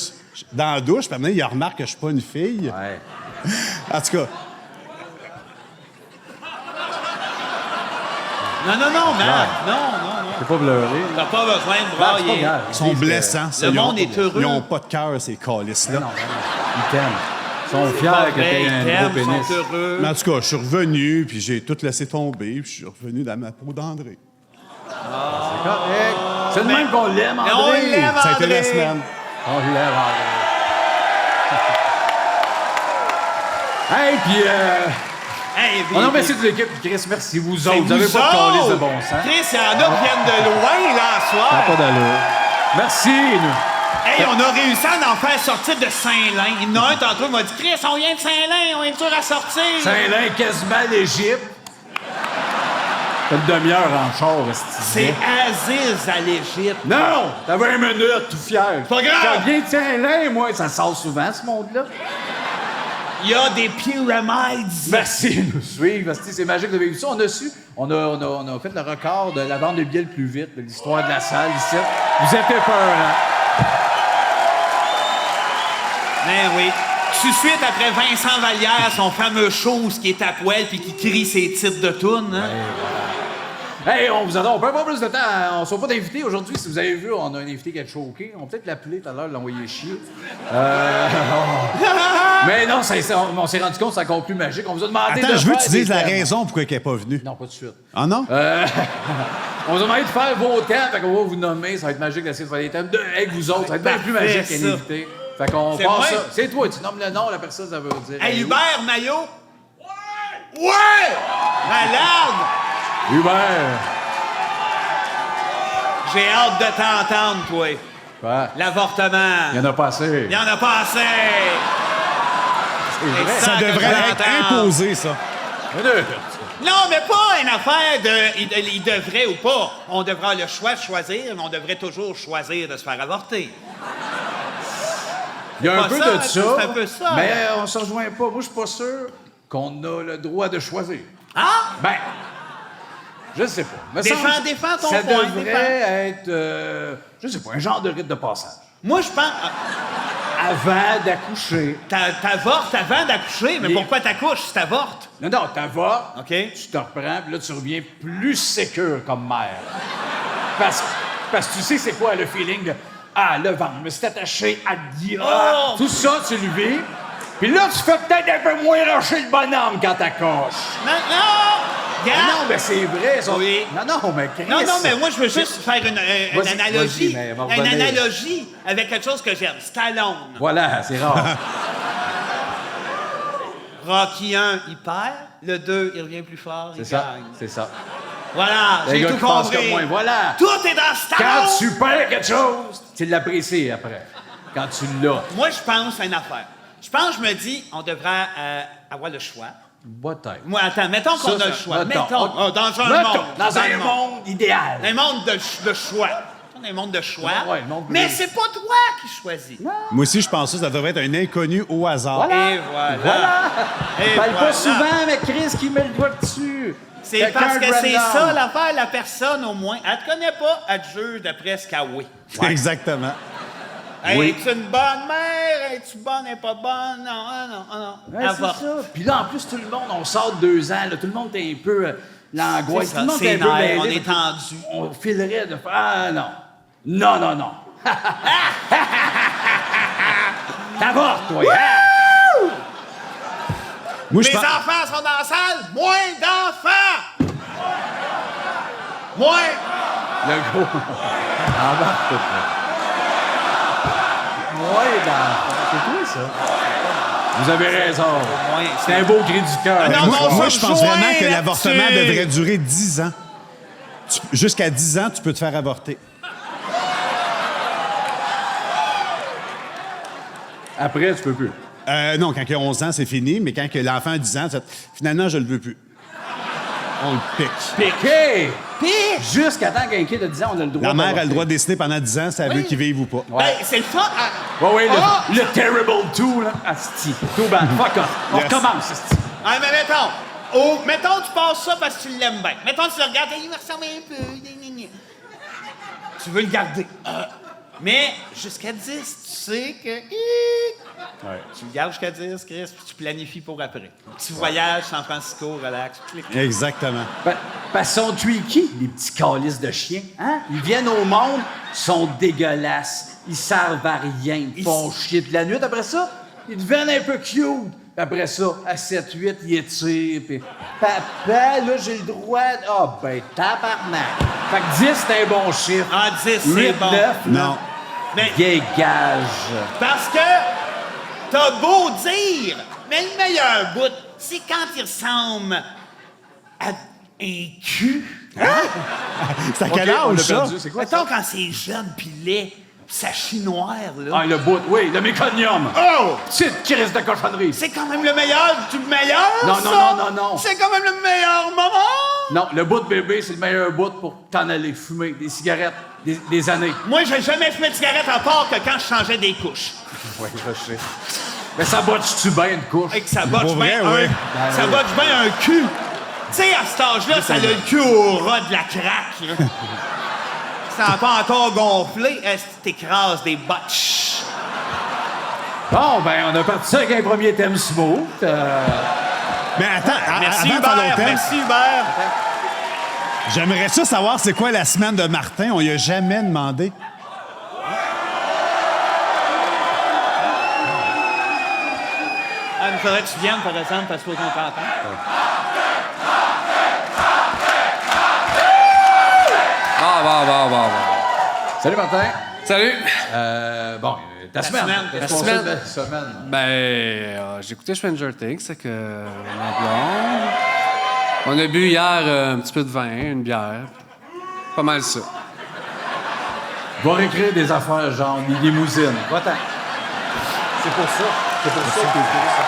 Speaker 4: dans la douche, puis maintenant, il remarque que je suis pas une fille.
Speaker 3: Ouais.
Speaker 4: En tout cas,
Speaker 2: Non, Marc. Non.
Speaker 3: J'ai pas pleuré.
Speaker 2: T'as pas besoin de
Speaker 3: C'est pas
Speaker 2: brailler.
Speaker 3: grave.
Speaker 4: ils sont blessants. ça.
Speaker 2: le
Speaker 4: Ils ont-
Speaker 2: monde est heureux.
Speaker 4: Ils ont pas de cœur, ces calices-là.
Speaker 3: Non, ils t'aiment. Ils sont fiers que t'aies un gros
Speaker 2: Ils
Speaker 3: pénis.
Speaker 2: sont heureux.
Speaker 4: Mais en tout cas, je suis revenu, puis j'ai tout laissé tomber, puis je suis revenu dans ma peau d'André.
Speaker 3: C'est correct. C'est le même qu'on l'aime,
Speaker 2: Mais on
Speaker 3: André.
Speaker 2: l'aime,
Speaker 4: Ça a été la
Speaker 2: André.
Speaker 4: semaine.
Speaker 3: On l'aime, André. Hey, puis
Speaker 2: Hey,
Speaker 3: on a merci de l'équipe. Chris, merci vous autres. Vous avez
Speaker 2: vous
Speaker 3: pas de calice de
Speaker 2: autres.
Speaker 3: bon sens.
Speaker 2: Chris, il y en a qui viennent de loin, là, ce
Speaker 3: Ça n'a
Speaker 2: soir.
Speaker 3: pas d'allure. Merci, nous.
Speaker 2: Hey, on a réussi à en faire sortir de Saint-Lin. Il y en a un tantôt qui m'a dit, Chris, on vient de Saint-Lin, on est dur à sortir.
Speaker 3: Saint-Lin, quasiment l'Égypte. T'as une demi-heure en char,
Speaker 2: C'est Aziz à l'Égypte.
Speaker 3: Non! T'as 20 minutes, tout fier.
Speaker 2: Pas grave.
Speaker 3: Je viens de Saint-Lin, moi. Ça sort souvent, ce monde-là.
Speaker 2: Il y a des pyramides.
Speaker 3: Merci de nous suivre. Asti, c'est magique de vivre ça. On a fait le record de la vente de billets le plus vite de l'histoire de la salle ici. Vous êtes peur, hein?
Speaker 2: Ben oui. Tout de suite après Vincent Vallière, son fameux chose qui est à poil puis qui crie ses titres de toune. Hein?
Speaker 3: Hey, on vous attend. On peut avoir plus de temps. On ne soit pas d'invités aujourd'hui. Si vous avez vu, on a un invité qui a choqué. On va peut-être l'appeler tout à l'heure, l'envoyer chier. Mais non, on s'est rendu compte que c'est encore plus magique. On vous a demandé
Speaker 4: Attends,
Speaker 3: de
Speaker 4: je veux que
Speaker 3: faire
Speaker 4: tu dises
Speaker 3: des
Speaker 4: la
Speaker 3: thèmes.
Speaker 4: raison pourquoi elle n'est pas venue.
Speaker 3: Non, pas tout de suite.
Speaker 4: Ah non?
Speaker 3: On vous a demandé de faire vos thèmes. Fait qu'on va vous nommer. Ça va être magique d'essayer de faire des thèmes avec vous autres. Ça va être bien plus
Speaker 2: Parfait,
Speaker 3: magique qu'un
Speaker 2: ça.
Speaker 3: invité. Fait qu'on
Speaker 2: C'est
Speaker 3: passe
Speaker 2: moi?
Speaker 3: ça. C'est toi. Tu nommes le nom, la personne, ça veut dire.
Speaker 2: Hey, Hubert Maillot? Ouais! Malade!
Speaker 3: Hubert.
Speaker 2: J'ai hâte de t'entendre, toi.
Speaker 3: Ouais.
Speaker 2: L'avortement.
Speaker 3: Il y en a pas assez.
Speaker 2: Il y en a pas assez.
Speaker 3: C'est vrai.
Speaker 2: Et
Speaker 4: Ça
Speaker 2: que
Speaker 4: devrait
Speaker 2: je
Speaker 4: être
Speaker 2: l'entende.
Speaker 4: imposé, ça.
Speaker 2: Non, mais pas une affaire de il devrait ou pas. On devrait avoir le choix de choisir, mais on devrait toujours choisir de se faire avorter.
Speaker 3: Il y a un
Speaker 2: pas
Speaker 3: peu
Speaker 2: ça,
Speaker 3: de ça.
Speaker 2: c'est un peu ça.
Speaker 3: Mais on se rejoint pas. Moi, je suis pas sûr qu'on a le droit de choisir.
Speaker 2: Ah?
Speaker 3: Ben, je sais pas. Me
Speaker 2: Défends-
Speaker 3: semble-
Speaker 2: défends ton
Speaker 3: ça
Speaker 2: point,
Speaker 3: devrait être, je sais pas, un genre de rite de passage.
Speaker 2: Moi, je pense.
Speaker 3: Avant d'accoucher.
Speaker 2: T'avortes avant d'accoucher, mais
Speaker 3: Les-
Speaker 2: pourquoi t'accouches si t'avortes?
Speaker 3: Non, non, t'avortes,
Speaker 2: OK.
Speaker 3: tu te reprends, puis là, tu reviens plus sécure comme mère. Parce que tu sais c'est quoi le feeling de « Ah, le ventre, je me suis attaché à dire
Speaker 2: Oh!
Speaker 3: Tout ça, tu le vis. Puis là, tu fais peut-être un peu moins lâcher le bonhomme quand t'accouches.
Speaker 2: Non!
Speaker 3: Ah
Speaker 2: Regarde!
Speaker 3: non, mais c'est vrai. Ça.
Speaker 2: Oui.
Speaker 3: Non, mais Chris.
Speaker 2: Non, mais moi, je veux juste faire une
Speaker 3: Vas-y,
Speaker 2: analogie.
Speaker 3: vas-y, mais on va
Speaker 2: Une
Speaker 3: revenir.
Speaker 2: analogie avec quelque chose que j'aime. Stallone.
Speaker 3: Voilà, c'est rare.
Speaker 2: Rocky 1, il perd. Le 2, il revient plus fort, il
Speaker 3: C'est ça,
Speaker 2: gagne.
Speaker 3: c'est ça.
Speaker 2: Voilà,
Speaker 3: Les
Speaker 2: j'ai
Speaker 3: gars
Speaker 2: tout
Speaker 3: qui pensent
Speaker 2: compris.
Speaker 3: comme moi, voilà.
Speaker 2: Tout est dans Stallone!
Speaker 3: Quand tu perds quelque chose, tu l'apprécies après. Quand tu l'as.
Speaker 2: Moi, je pense à une affaire. Je pense, je me dis, on devrait avoir le choix.
Speaker 3: Peut-être.
Speaker 2: Moi, attends, mettons qu'on a le choix. Mettons, dans un monde.
Speaker 3: Dans un monde idéal.
Speaker 2: Un monde de choix. Un monde de choix.
Speaker 3: Ouais, le monde
Speaker 2: mais
Speaker 3: de-
Speaker 2: c'est pas toi qui choisis.
Speaker 4: Moi aussi, je pense que ça devrait être un inconnu au hasard.
Speaker 3: Voilà.
Speaker 2: Et voilà.
Speaker 3: Voilà.
Speaker 2: Et
Speaker 3: Parle
Speaker 2: voilà.
Speaker 3: pas souvent, mais Chris qui met le doigt dessus.
Speaker 2: C'est
Speaker 3: Quelqu'un
Speaker 2: parce que c'est
Speaker 3: random.
Speaker 2: ça l'affaire, la personne au moins. Elle te connaît pas, elle te juge d'après ce qu'elle oui.
Speaker 4: Exactement.
Speaker 2: Hey,
Speaker 3: Oui.
Speaker 2: es-tu une bonne mère? Es-tu bonne? Elle pas bonne? Non, non.
Speaker 3: Ouais, c'est
Speaker 2: Avorte.
Speaker 3: ça. Puis là, en plus, tout le monde, on sort de 2 ans, là, tout le monde est un peu l'angoisse.
Speaker 2: C'est
Speaker 3: Tout le
Speaker 2: ça,
Speaker 3: monde
Speaker 2: c'est
Speaker 3: est un peu
Speaker 2: nerfs, on
Speaker 3: mêlé.
Speaker 2: est tendu.
Speaker 3: On filerait de faire ah non. Non, non, non. T'avortes, toi. hein?
Speaker 4: Moi, je
Speaker 2: Les
Speaker 4: pense...
Speaker 2: enfants sont dans la salle, moins d'enfants! Moins!
Speaker 3: Le gros. Embarque, toi. Ouais, c'est toi, ça. Vous avez raison. C'est un beau cri du cœur.
Speaker 2: Non,
Speaker 4: Moi,
Speaker 2: non,
Speaker 4: moi,
Speaker 2: ça
Speaker 4: je
Speaker 2: me
Speaker 4: pense
Speaker 2: joint
Speaker 4: vraiment que
Speaker 2: là-dessus.
Speaker 4: l'avortement devrait durer 10 ans. Jusqu'à 10 ans, tu peux te faire avorter.
Speaker 3: Après, tu peux plus.
Speaker 4: Non, quand il a 11 ans, c'est fini, mais quand que l'enfant a 10 ans, finalement, je le veux plus. On le pique.
Speaker 3: OK!
Speaker 2: Pique!
Speaker 3: Jusqu'à temps qu'un kid de 10 ans, on a le droit
Speaker 4: La mère a
Speaker 3: d'avorter.
Speaker 4: le droit de décider pendant 10 ans si elle veut qu'il vive ou pas.
Speaker 2: Ben, c'est le fun.
Speaker 3: Ouais,
Speaker 2: Ah!
Speaker 3: le Terrible 2, là. Asti. Tout bad. Fuck off. On
Speaker 4: Yes.
Speaker 3: recommence, Asti.
Speaker 2: Ah, mais mettons, tu passes ça parce que tu l'aimes bien. Mettons, tu le regardes, il me ressemble un peu. Tu veux le garder. Mais jusqu'à 10, tu sais que. Tu le gardes jusqu'à 10, Chris, puis tu planifies pour après. Petit voyage, San Francisco, relax, clic.
Speaker 4: Exactement.
Speaker 3: Parce qu'ils sont tricky, les petits calices de chiens. Hein? Ils viennent au monde, sont dégueulasses. Ils servent à rien. Ils font chier toute la nuit. Après ça, ils deviennent un peu cute. Puis après ça, à 7-8, ils étirent. Puis, papa, là, j'ai le droit. Ah, ben, tabarnak. Fait que 10, c'est un bon chiffre.
Speaker 2: Ah, 10, c'est
Speaker 3: 8,
Speaker 2: bon.
Speaker 3: 9,
Speaker 4: Non.
Speaker 2: Mais
Speaker 3: dégage.
Speaker 2: parce que t'as beau dire, mais le meilleur bout, c'est quand il ressemble à un cul.
Speaker 4: C'est à quel
Speaker 3: OK, on
Speaker 4: âge,
Speaker 3: l'a
Speaker 4: ça?
Speaker 3: perdu. C'est quoi ça?
Speaker 2: Mettons quand c'est jeune pis laid, pis ça chie noir, là.
Speaker 3: Ah, le bout, oui, le méconium.
Speaker 2: Oh!
Speaker 3: Petite crise de cochonnerie.
Speaker 2: C'est quand même le meilleur du meilleur,
Speaker 3: Non,
Speaker 2: ça?
Speaker 3: non, non, non, non.
Speaker 2: C'est quand même le meilleur moment!
Speaker 3: Non, le bout de bébé, c'est le meilleur bout pour t'en aller fumer des cigarettes des années.
Speaker 2: Moi, j'ai jamais fumé de cigarette à part que quand je changeais des couches.
Speaker 3: Oui, je sais. Mais ça botche-tu bien une couche?
Speaker 2: Et que ça botche
Speaker 4: Pour
Speaker 2: bien
Speaker 4: vrai, ouais.
Speaker 2: ça botche bien un cul. Tu sais, à cet âge-là, ça a le cul au ras de la craque, là. Ça n'a pas encore gonflé, est-ce que t'écrases des botches?
Speaker 3: Bon, ben, on a parti ça avec un premier thème smooth.
Speaker 4: Mais attends,
Speaker 2: Merci
Speaker 4: avant de faire
Speaker 2: Hubert,
Speaker 4: l'autre thème,
Speaker 2: merci Hubert.
Speaker 4: j'aimerais ça savoir c'est quoi la semaine de Martin. On lui a jamais demandé.
Speaker 2: Ah, il faudrait que tu viennes, par exemple, parce qu'il faut qu'on t'entende.
Speaker 5: Bon.
Speaker 3: Salut, Martin.
Speaker 5: Salut!
Speaker 3: Ta semaine.
Speaker 2: semaine.
Speaker 3: Ta
Speaker 5: La
Speaker 3: semaine.
Speaker 5: Ben, j'ai écouté Stranger Things, c'est que ma blonde. On a bu hier un petit peu de vin, une bière. Pas mal ça.
Speaker 3: Va écrire des affaires genre des limousines. Va-t'en. C'est pour ça. C'est pour ça que t'es écrit ça.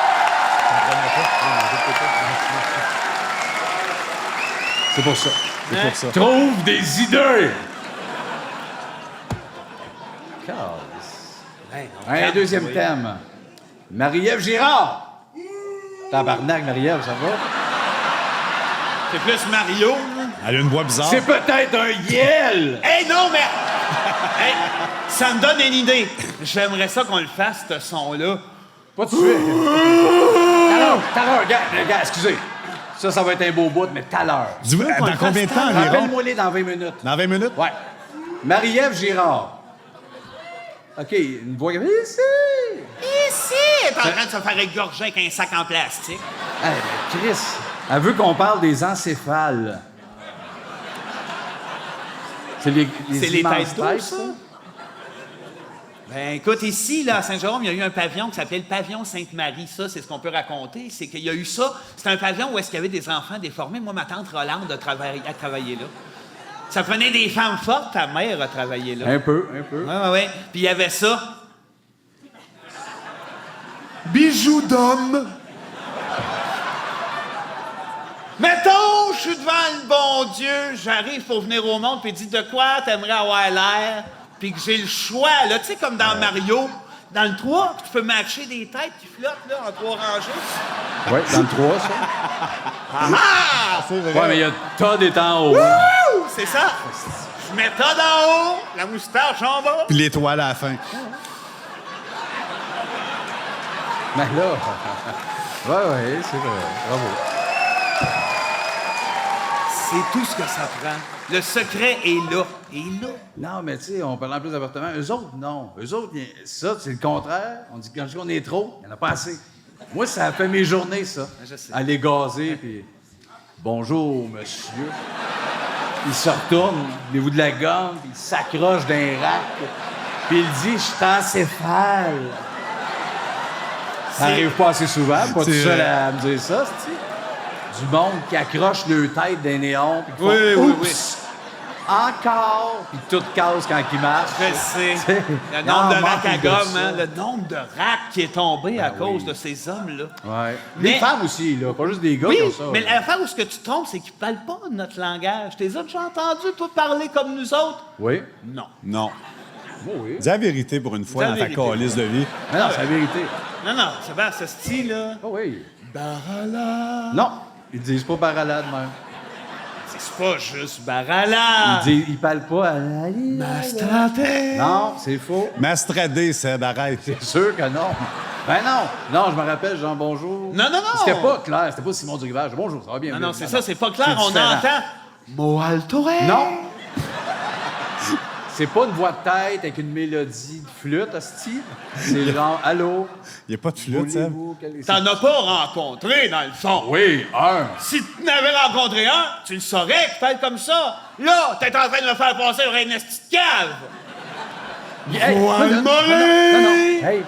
Speaker 3: C'est pour ça.
Speaker 4: C'est pour ça.
Speaker 3: Trouve des idées! Un deuxième thème. Marie-Ève Girard. Tabarnak, Marie-Ève, ça va?
Speaker 2: C'est plus Mario, là.
Speaker 4: Elle a une voix bizarre.
Speaker 3: C'est peut-être un yel!
Speaker 2: Hey, non, mais... Hey, ça me donne une idée. J'aimerais ça qu'on le fasse, ce son-là.
Speaker 3: Pas tout de suite. Tout à l'heure, regarde, excusez. Ça va être un beau bout, mais tout à l'heure.
Speaker 4: Dans combien de temps environ?
Speaker 3: Rappelle-moi-les dans 20 minutes.
Speaker 4: Dans 20 minutes?
Speaker 3: Ouais. Marie-Ève Girard. OK, une voix... Ici!
Speaker 2: Ici, elle est en train de se faire égorger avec un sac en plastique.
Speaker 3: Hey, mais Chris, elle veut qu'on parle des encéphales. C'est les immenses
Speaker 2: têtes d'eau, ça? Ben, écoute, ici, là, à Saint-Jérôme, il y a eu un pavillon qui s'appelait le pavillon Sainte-Marie. Ça, c'est ce qu'on peut raconter. C'est qu'il y a eu ça. C'est un pavillon où est-ce qu'il y avait des enfants déformés. Moi, ma tante Rolande a travaillé là. Ça prenait des femmes fortes. Ta mère a travaillé là.
Speaker 3: Un peu.
Speaker 2: Ouais. Puis il y avait ça. Bijoux d'homme. Mettons, je suis devant le bon Dieu, j'arrive pour venir au monde, puis il dit de quoi t'aimerais avoir l'air, puis que j'ai le choix, là, tu sais, comme dans Mario, dans le 3, tu peux matcher des têtes qui flottent, là, en 3 rangées.
Speaker 3: Oui, dans le 3, ça.
Speaker 2: Ah!
Speaker 4: C'est vrai.
Speaker 3: Ouais, mais il y a Todd est en haut.
Speaker 2: Ouh! C'est ça. Je mets ça d'en haut, la moustache en bas.
Speaker 4: Puis l'étoile à la fin.
Speaker 3: Mais là... Ouais, c'est vrai. Bravo.
Speaker 2: C'est tout ce que ça prend. Le secret est là. Et là.
Speaker 3: Non, mais tu sais, on parle en plus d'appartements. Eux autres, non. Eux autres, ça, c'est le contraire. On dit, quand je dis qu'on est trop, il n'y en a pas assez. Moi, ça a fait mes journées, ça.
Speaker 2: Je sais.
Speaker 3: Aller gazer, puis... Bonjour, monsieur. Il se retourne, voulez-vous de la gomme, puis il s'accroche d'un rack. Puis il dit, je suis encéphale. Ça arrive pas assez souvent, pas tout
Speaker 4: C'est
Speaker 3: seul
Speaker 4: vrai.
Speaker 3: à me dire ça, c'est du monde qui accroche leur tête d'un néon, puis qui
Speaker 2: Oui,
Speaker 3: font,
Speaker 2: oui,
Speaker 3: oups, encore, puis tout casse quand il marche.
Speaker 2: Je sais.
Speaker 3: T'sais,
Speaker 2: Le
Speaker 3: il
Speaker 2: nombre
Speaker 3: en
Speaker 2: de racks
Speaker 3: manque
Speaker 2: à
Speaker 3: de
Speaker 2: gomme,
Speaker 3: ça.
Speaker 2: hein? Le nombre de racks qui est tombé à cause
Speaker 3: oui.
Speaker 2: de ces hommes-là.
Speaker 3: Ouais.
Speaker 2: Mais-
Speaker 3: Les femmes aussi, là, pas juste des gars
Speaker 2: Oui,
Speaker 3: qui ont ça.
Speaker 2: mais
Speaker 3: là.
Speaker 2: l'affaire où ce que tu te trompes, c'est qu'ils ne parlent pas notre langage. T'es déjà entendu, toi, parler comme nous autres?
Speaker 3: Oui.
Speaker 2: Non.
Speaker 4: Non.
Speaker 3: Oh, oui.
Speaker 4: Dis la vérité pour une fois
Speaker 2: Dis la
Speaker 4: dans ta
Speaker 2: vérité.
Speaker 4: calice de vie.
Speaker 3: Mais non, c'est la vérité.
Speaker 2: Non, non, c'est bien, ce style-là.
Speaker 3: Oh oui.
Speaker 2: Barala.
Speaker 3: Non, ils disent pas baralade même.
Speaker 2: C'est pas juste Barala.
Speaker 3: Ils parlent pas à la...
Speaker 2: Mastraté.
Speaker 3: Non, c'est faux.
Speaker 4: Mastradé, Seb, arrête.
Speaker 3: C'est sûr que non. Ben non. Non, je me rappelle, Jean, bonjour.
Speaker 2: Non, non, non.
Speaker 3: C'était pas clair, c'était pas Simon Durivage. Bonjour, ça va bien?
Speaker 2: Non, non,
Speaker 3: oui.
Speaker 2: c'est ça, c'est pas clair.
Speaker 3: C'est
Speaker 2: On
Speaker 3: différent.
Speaker 2: entend Moaltoré.
Speaker 3: Non. C'est pas une voix de tête avec une mélodie de flûte, hostie. C'est genre, allô?
Speaker 4: Il n'y a pas de flûte, Seb.
Speaker 3: Voulez-vous quel-
Speaker 2: T'en as pas rencontré, dans le fond.
Speaker 3: Oui, un.
Speaker 2: Si tu n'avais rencontré un, tu le saurais qu'il parle comme ça. Là, t'es en train de me faire passer pour une petite cave.
Speaker 3: Hey,
Speaker 2: Voile
Speaker 3: non, non,
Speaker 2: Morée!
Speaker 3: non, non, non. Hey,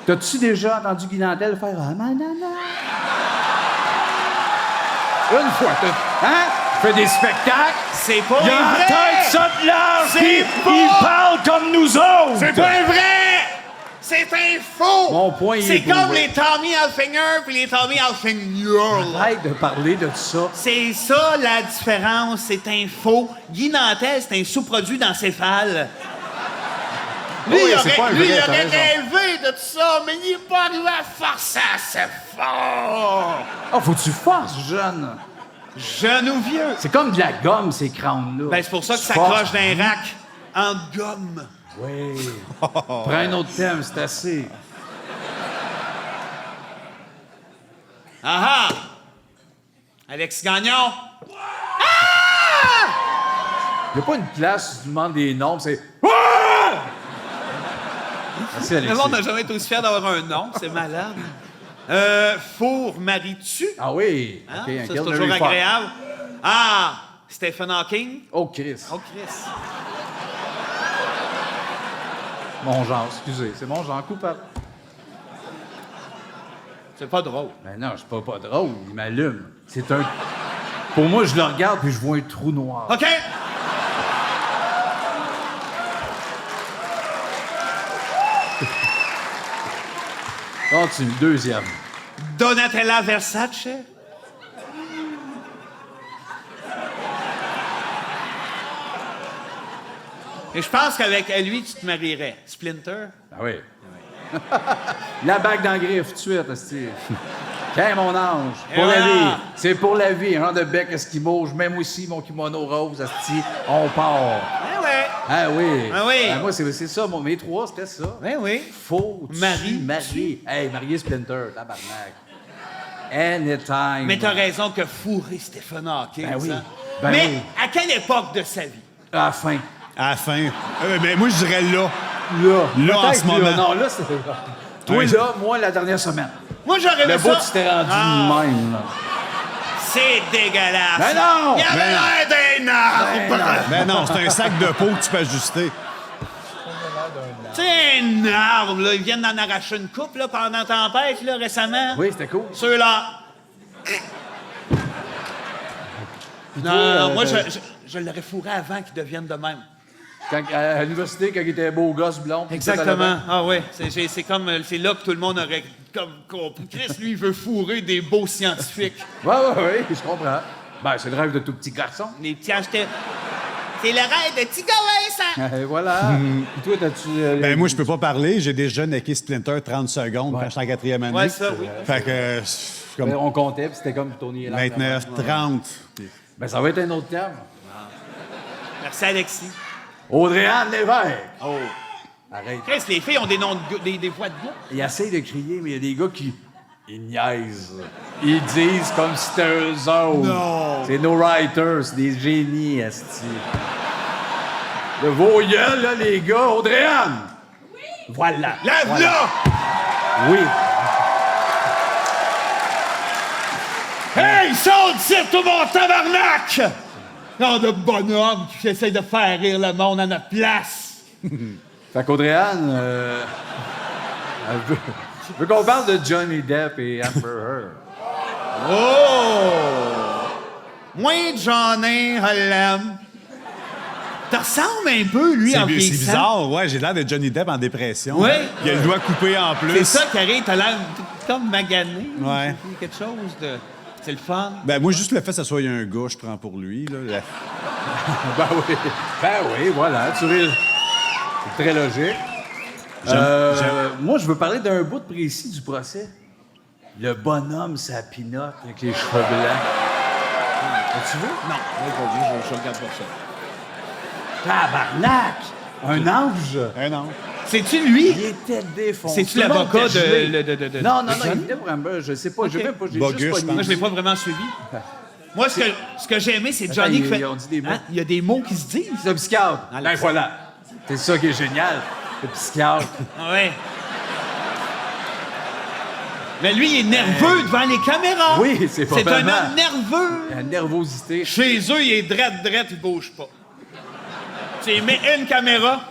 Speaker 3: t'as-tu déjà entendu Guy Nantel faire Ah, manana? Une fois, hein? Fait des spectacles.
Speaker 2: C'est pas
Speaker 3: Il a la
Speaker 2: vrai!
Speaker 3: tête saute large,
Speaker 2: C'est
Speaker 3: puis
Speaker 2: pas-
Speaker 3: il parle comme nous autres!
Speaker 2: C'est pas vrai! C'est un faux!
Speaker 3: Mon point, il
Speaker 2: C'est
Speaker 3: est
Speaker 2: comme
Speaker 3: prouvé.
Speaker 2: les Tommy Hilfiger puis les Tommy Hilfiger.
Speaker 3: Arrête de parler de ça.
Speaker 2: C'est ça la différence, c'est un faux. Guy Nantel, c'est un sous-produit d'encéphale. Lui,
Speaker 3: Oui,
Speaker 2: il
Speaker 3: c'est pas un
Speaker 2: aurait, lui,
Speaker 3: vrai,
Speaker 2: il
Speaker 3: t'as
Speaker 2: aurait
Speaker 3: raison.
Speaker 2: rêvé de tout ça, mais il est pas arrivé à faire ça assez fort.
Speaker 3: Oh, faut que tu forces, jeune.
Speaker 2: Jeune ou vieux.
Speaker 3: C'est comme de la gomme, ces crânes-là.
Speaker 2: Ben, c'est pour ça que
Speaker 3: Tu
Speaker 2: ça
Speaker 3: forces.
Speaker 2: croche d'un rack en gomme.
Speaker 3: Oui. Prends un autre thème, c'est assez.
Speaker 2: Ah ah! Alex Gagnon.
Speaker 3: Il n'y a pas une place où tu demandes des noms, c'est. Ah! Merci,
Speaker 2: Le
Speaker 3: Alexis.
Speaker 2: monde n'a jamais été aussi fier d'avoir un nom, c'est malade. Four marie-tu?
Speaker 3: Ah oui.
Speaker 2: Hein?
Speaker 3: OK, un
Speaker 2: Ça,
Speaker 3: Kill
Speaker 2: c'est toujours
Speaker 3: Mary Fuck.
Speaker 2: agréable. Ah! Stephen Hawking?
Speaker 3: Oh, Chris.
Speaker 2: Oh, Chris.
Speaker 3: Mon genre, excusez. C'est mon genre coupable.
Speaker 2: C'est pas drôle.
Speaker 3: Ben non, c'est pas drôle. Il m'allume. C'est un. Pour moi, je le regarde puis je vois un trou noir.
Speaker 2: OK?
Speaker 3: Continue, deuxième.
Speaker 2: Donatella Versace? Et je pense qu'avec lui, tu te marierais. Splinter?
Speaker 3: Ah oui. La bague dans la griffe, tout de suite, esti. Tiens, mon ange,
Speaker 2: Et
Speaker 3: pour la
Speaker 2: voilà.
Speaker 3: vie. C'est pour la vie. Un genre de bec esquimau. Je mets aussi mon kimono rose, esti. On part.
Speaker 2: Ben ouais.
Speaker 3: Ah oui.
Speaker 2: Ah oui.
Speaker 3: Ben, moi, c'est ça. Mes trois, c'était ça.
Speaker 2: Ben oui.
Speaker 3: Faut marier. Hey, marier Splinter, tabarnak. Anytime.
Speaker 2: Mais t'as raison que fourrer Stephen Hawking.
Speaker 3: Ben oui.
Speaker 2: ça.
Speaker 3: Ben
Speaker 2: Mais
Speaker 3: oui.
Speaker 2: à quelle époque de sa vie?
Speaker 3: À la fin.
Speaker 4: À la fin. Ben, moi, je dirais là.
Speaker 3: Là.
Speaker 4: Là, en
Speaker 3: Peut-être
Speaker 4: ce moment.
Speaker 3: Non, là, c'est. Toi,
Speaker 4: Ouais.
Speaker 3: là, moi, la dernière semaine.
Speaker 2: Moi, j'aurais
Speaker 3: Le
Speaker 2: vu
Speaker 3: bout,
Speaker 2: ça.
Speaker 3: tu t'es rendu
Speaker 2: Ah,
Speaker 3: de même, là.
Speaker 2: c'est dégueulasse.
Speaker 3: Ben non!
Speaker 2: Il y avait
Speaker 4: Ben non.
Speaker 2: l'air d'un arbre.
Speaker 4: Ben non, c'est un sac de peau que tu peux ajuster.
Speaker 2: Tu sais, un arbre, là, ils viennent d'en arracher une coupe là, pendant la tempête là, récemment.
Speaker 3: Oui, c'était cool.
Speaker 2: Ceux-là. Non, non, moi, je l'aurais fourré avant qu'ils deviennent de même.
Speaker 3: À l'université, quand il était beau gosse blond. puis tout à
Speaker 2: Exactement.
Speaker 3: l'avant.
Speaker 2: Ah oui, c'est comme, c'est là que tout le monde aurait comme compris. Chris, lui, il veut fourrer des beaux scientifiques.
Speaker 3: Ouais, je comprends. Ben, c'est le rêve de tout petit garçon.
Speaker 2: Les petits achetés. C'est le rêve de Tigo Vincent.
Speaker 3: Et voilà. Puis toi, t'as-tu...
Speaker 4: Ben moi, je peux pas parler. J'ai déjà necké Splinter 30 secondes quand j'étais en quatrième année.
Speaker 2: Ouais, ça, oui.
Speaker 4: Fait que, c'est
Speaker 3: Ben,
Speaker 4: comme
Speaker 3: on comptait, puis c'était comme Tony et Larry.
Speaker 4: 29, 30.
Speaker 3: Ben, ça va être un autre terme.
Speaker 2: Merci, Alexis.
Speaker 3: Audrey-Anne Lévesque.
Speaker 2: Oh.
Speaker 3: Arrête.
Speaker 2: Chris, les filles ont des noms des voix de gars.
Speaker 3: Ils essayent de crier, mais il y a des gars qui... Ils niaisent. Ils disent comme si c'était eux autres.
Speaker 2: Non.
Speaker 3: C'est nos writers, c'est des génies, esti. De vos gueules, là, les gars. Audrey-Anne! Oui! Voilà.
Speaker 2: Lève-la!
Speaker 3: Oui.
Speaker 2: Hey, sors d'ici, tout mon tabarnak! Genre de bonhomme qui essaye de faire rire le monde à notre place.
Speaker 3: Fait qu'Audrey-Anne, elle veut qu'on parle de Johnny Depp et Amber Heard.
Speaker 2: Oh! Moi, j'en ai, je l'aime. te ressembles un peu, lui, en
Speaker 4: C'est
Speaker 2: vieillissant.
Speaker 4: bizarre, ouais. J'ai l'air de Johnny Depp en dépression.
Speaker 2: Ouais.
Speaker 4: Il a le doigt coupé en plus.
Speaker 2: C'est ça qui arrive, t'as l'air comme magané.
Speaker 4: Ouais.
Speaker 2: Il y a quelque chose de... C'est le fun.
Speaker 4: Ben, moi, juste le fait que ça soit un gars, je prends pour lui. Là.
Speaker 3: Ben oui. Ben oui, voilà. Tu ris. C'est très logique. Moi, je veux parler d'un bout précis du procès. Le bonhomme, sa pinotte avec les cheveux blancs. As-tu vu?
Speaker 2: Non, je regarde pas ça.
Speaker 3: Tabarnak! Un ange!
Speaker 4: Un an.
Speaker 2: C'est-tu lui?
Speaker 3: Il était défoncé.
Speaker 2: C'est-tu
Speaker 3: Tout le monde
Speaker 2: l'avocat
Speaker 3: était gelé.
Speaker 2: de
Speaker 3: Non, non, non,
Speaker 2: Johnny?
Speaker 3: il était vraiment... Je sais pas, je
Speaker 2: Ok.
Speaker 3: sais pas, j'ai
Speaker 4: Bogus,
Speaker 3: juste
Speaker 4: je
Speaker 3: pas
Speaker 4: pense.
Speaker 2: Moi, je l'ai pas vraiment suivi. Moi, ce que j'ai aimé, c'est
Speaker 3: Attends,
Speaker 2: Johnny qui fait...
Speaker 3: ils ont dit des mots.
Speaker 2: Hein? Il y a des mots qui se disent.
Speaker 3: C'est un psychiatre. Ben voilà. C'est ça qui est génial. Le psychiatre.
Speaker 2: Ouais. Mais lui, il est nerveux devant les caméras.
Speaker 3: Oui, c'est pas
Speaker 2: C'est un
Speaker 3: vraiment.
Speaker 2: homme nerveux.
Speaker 3: La nervosité.
Speaker 2: Chez eux, il est drette, il bouge pas. Tu mets une caméra,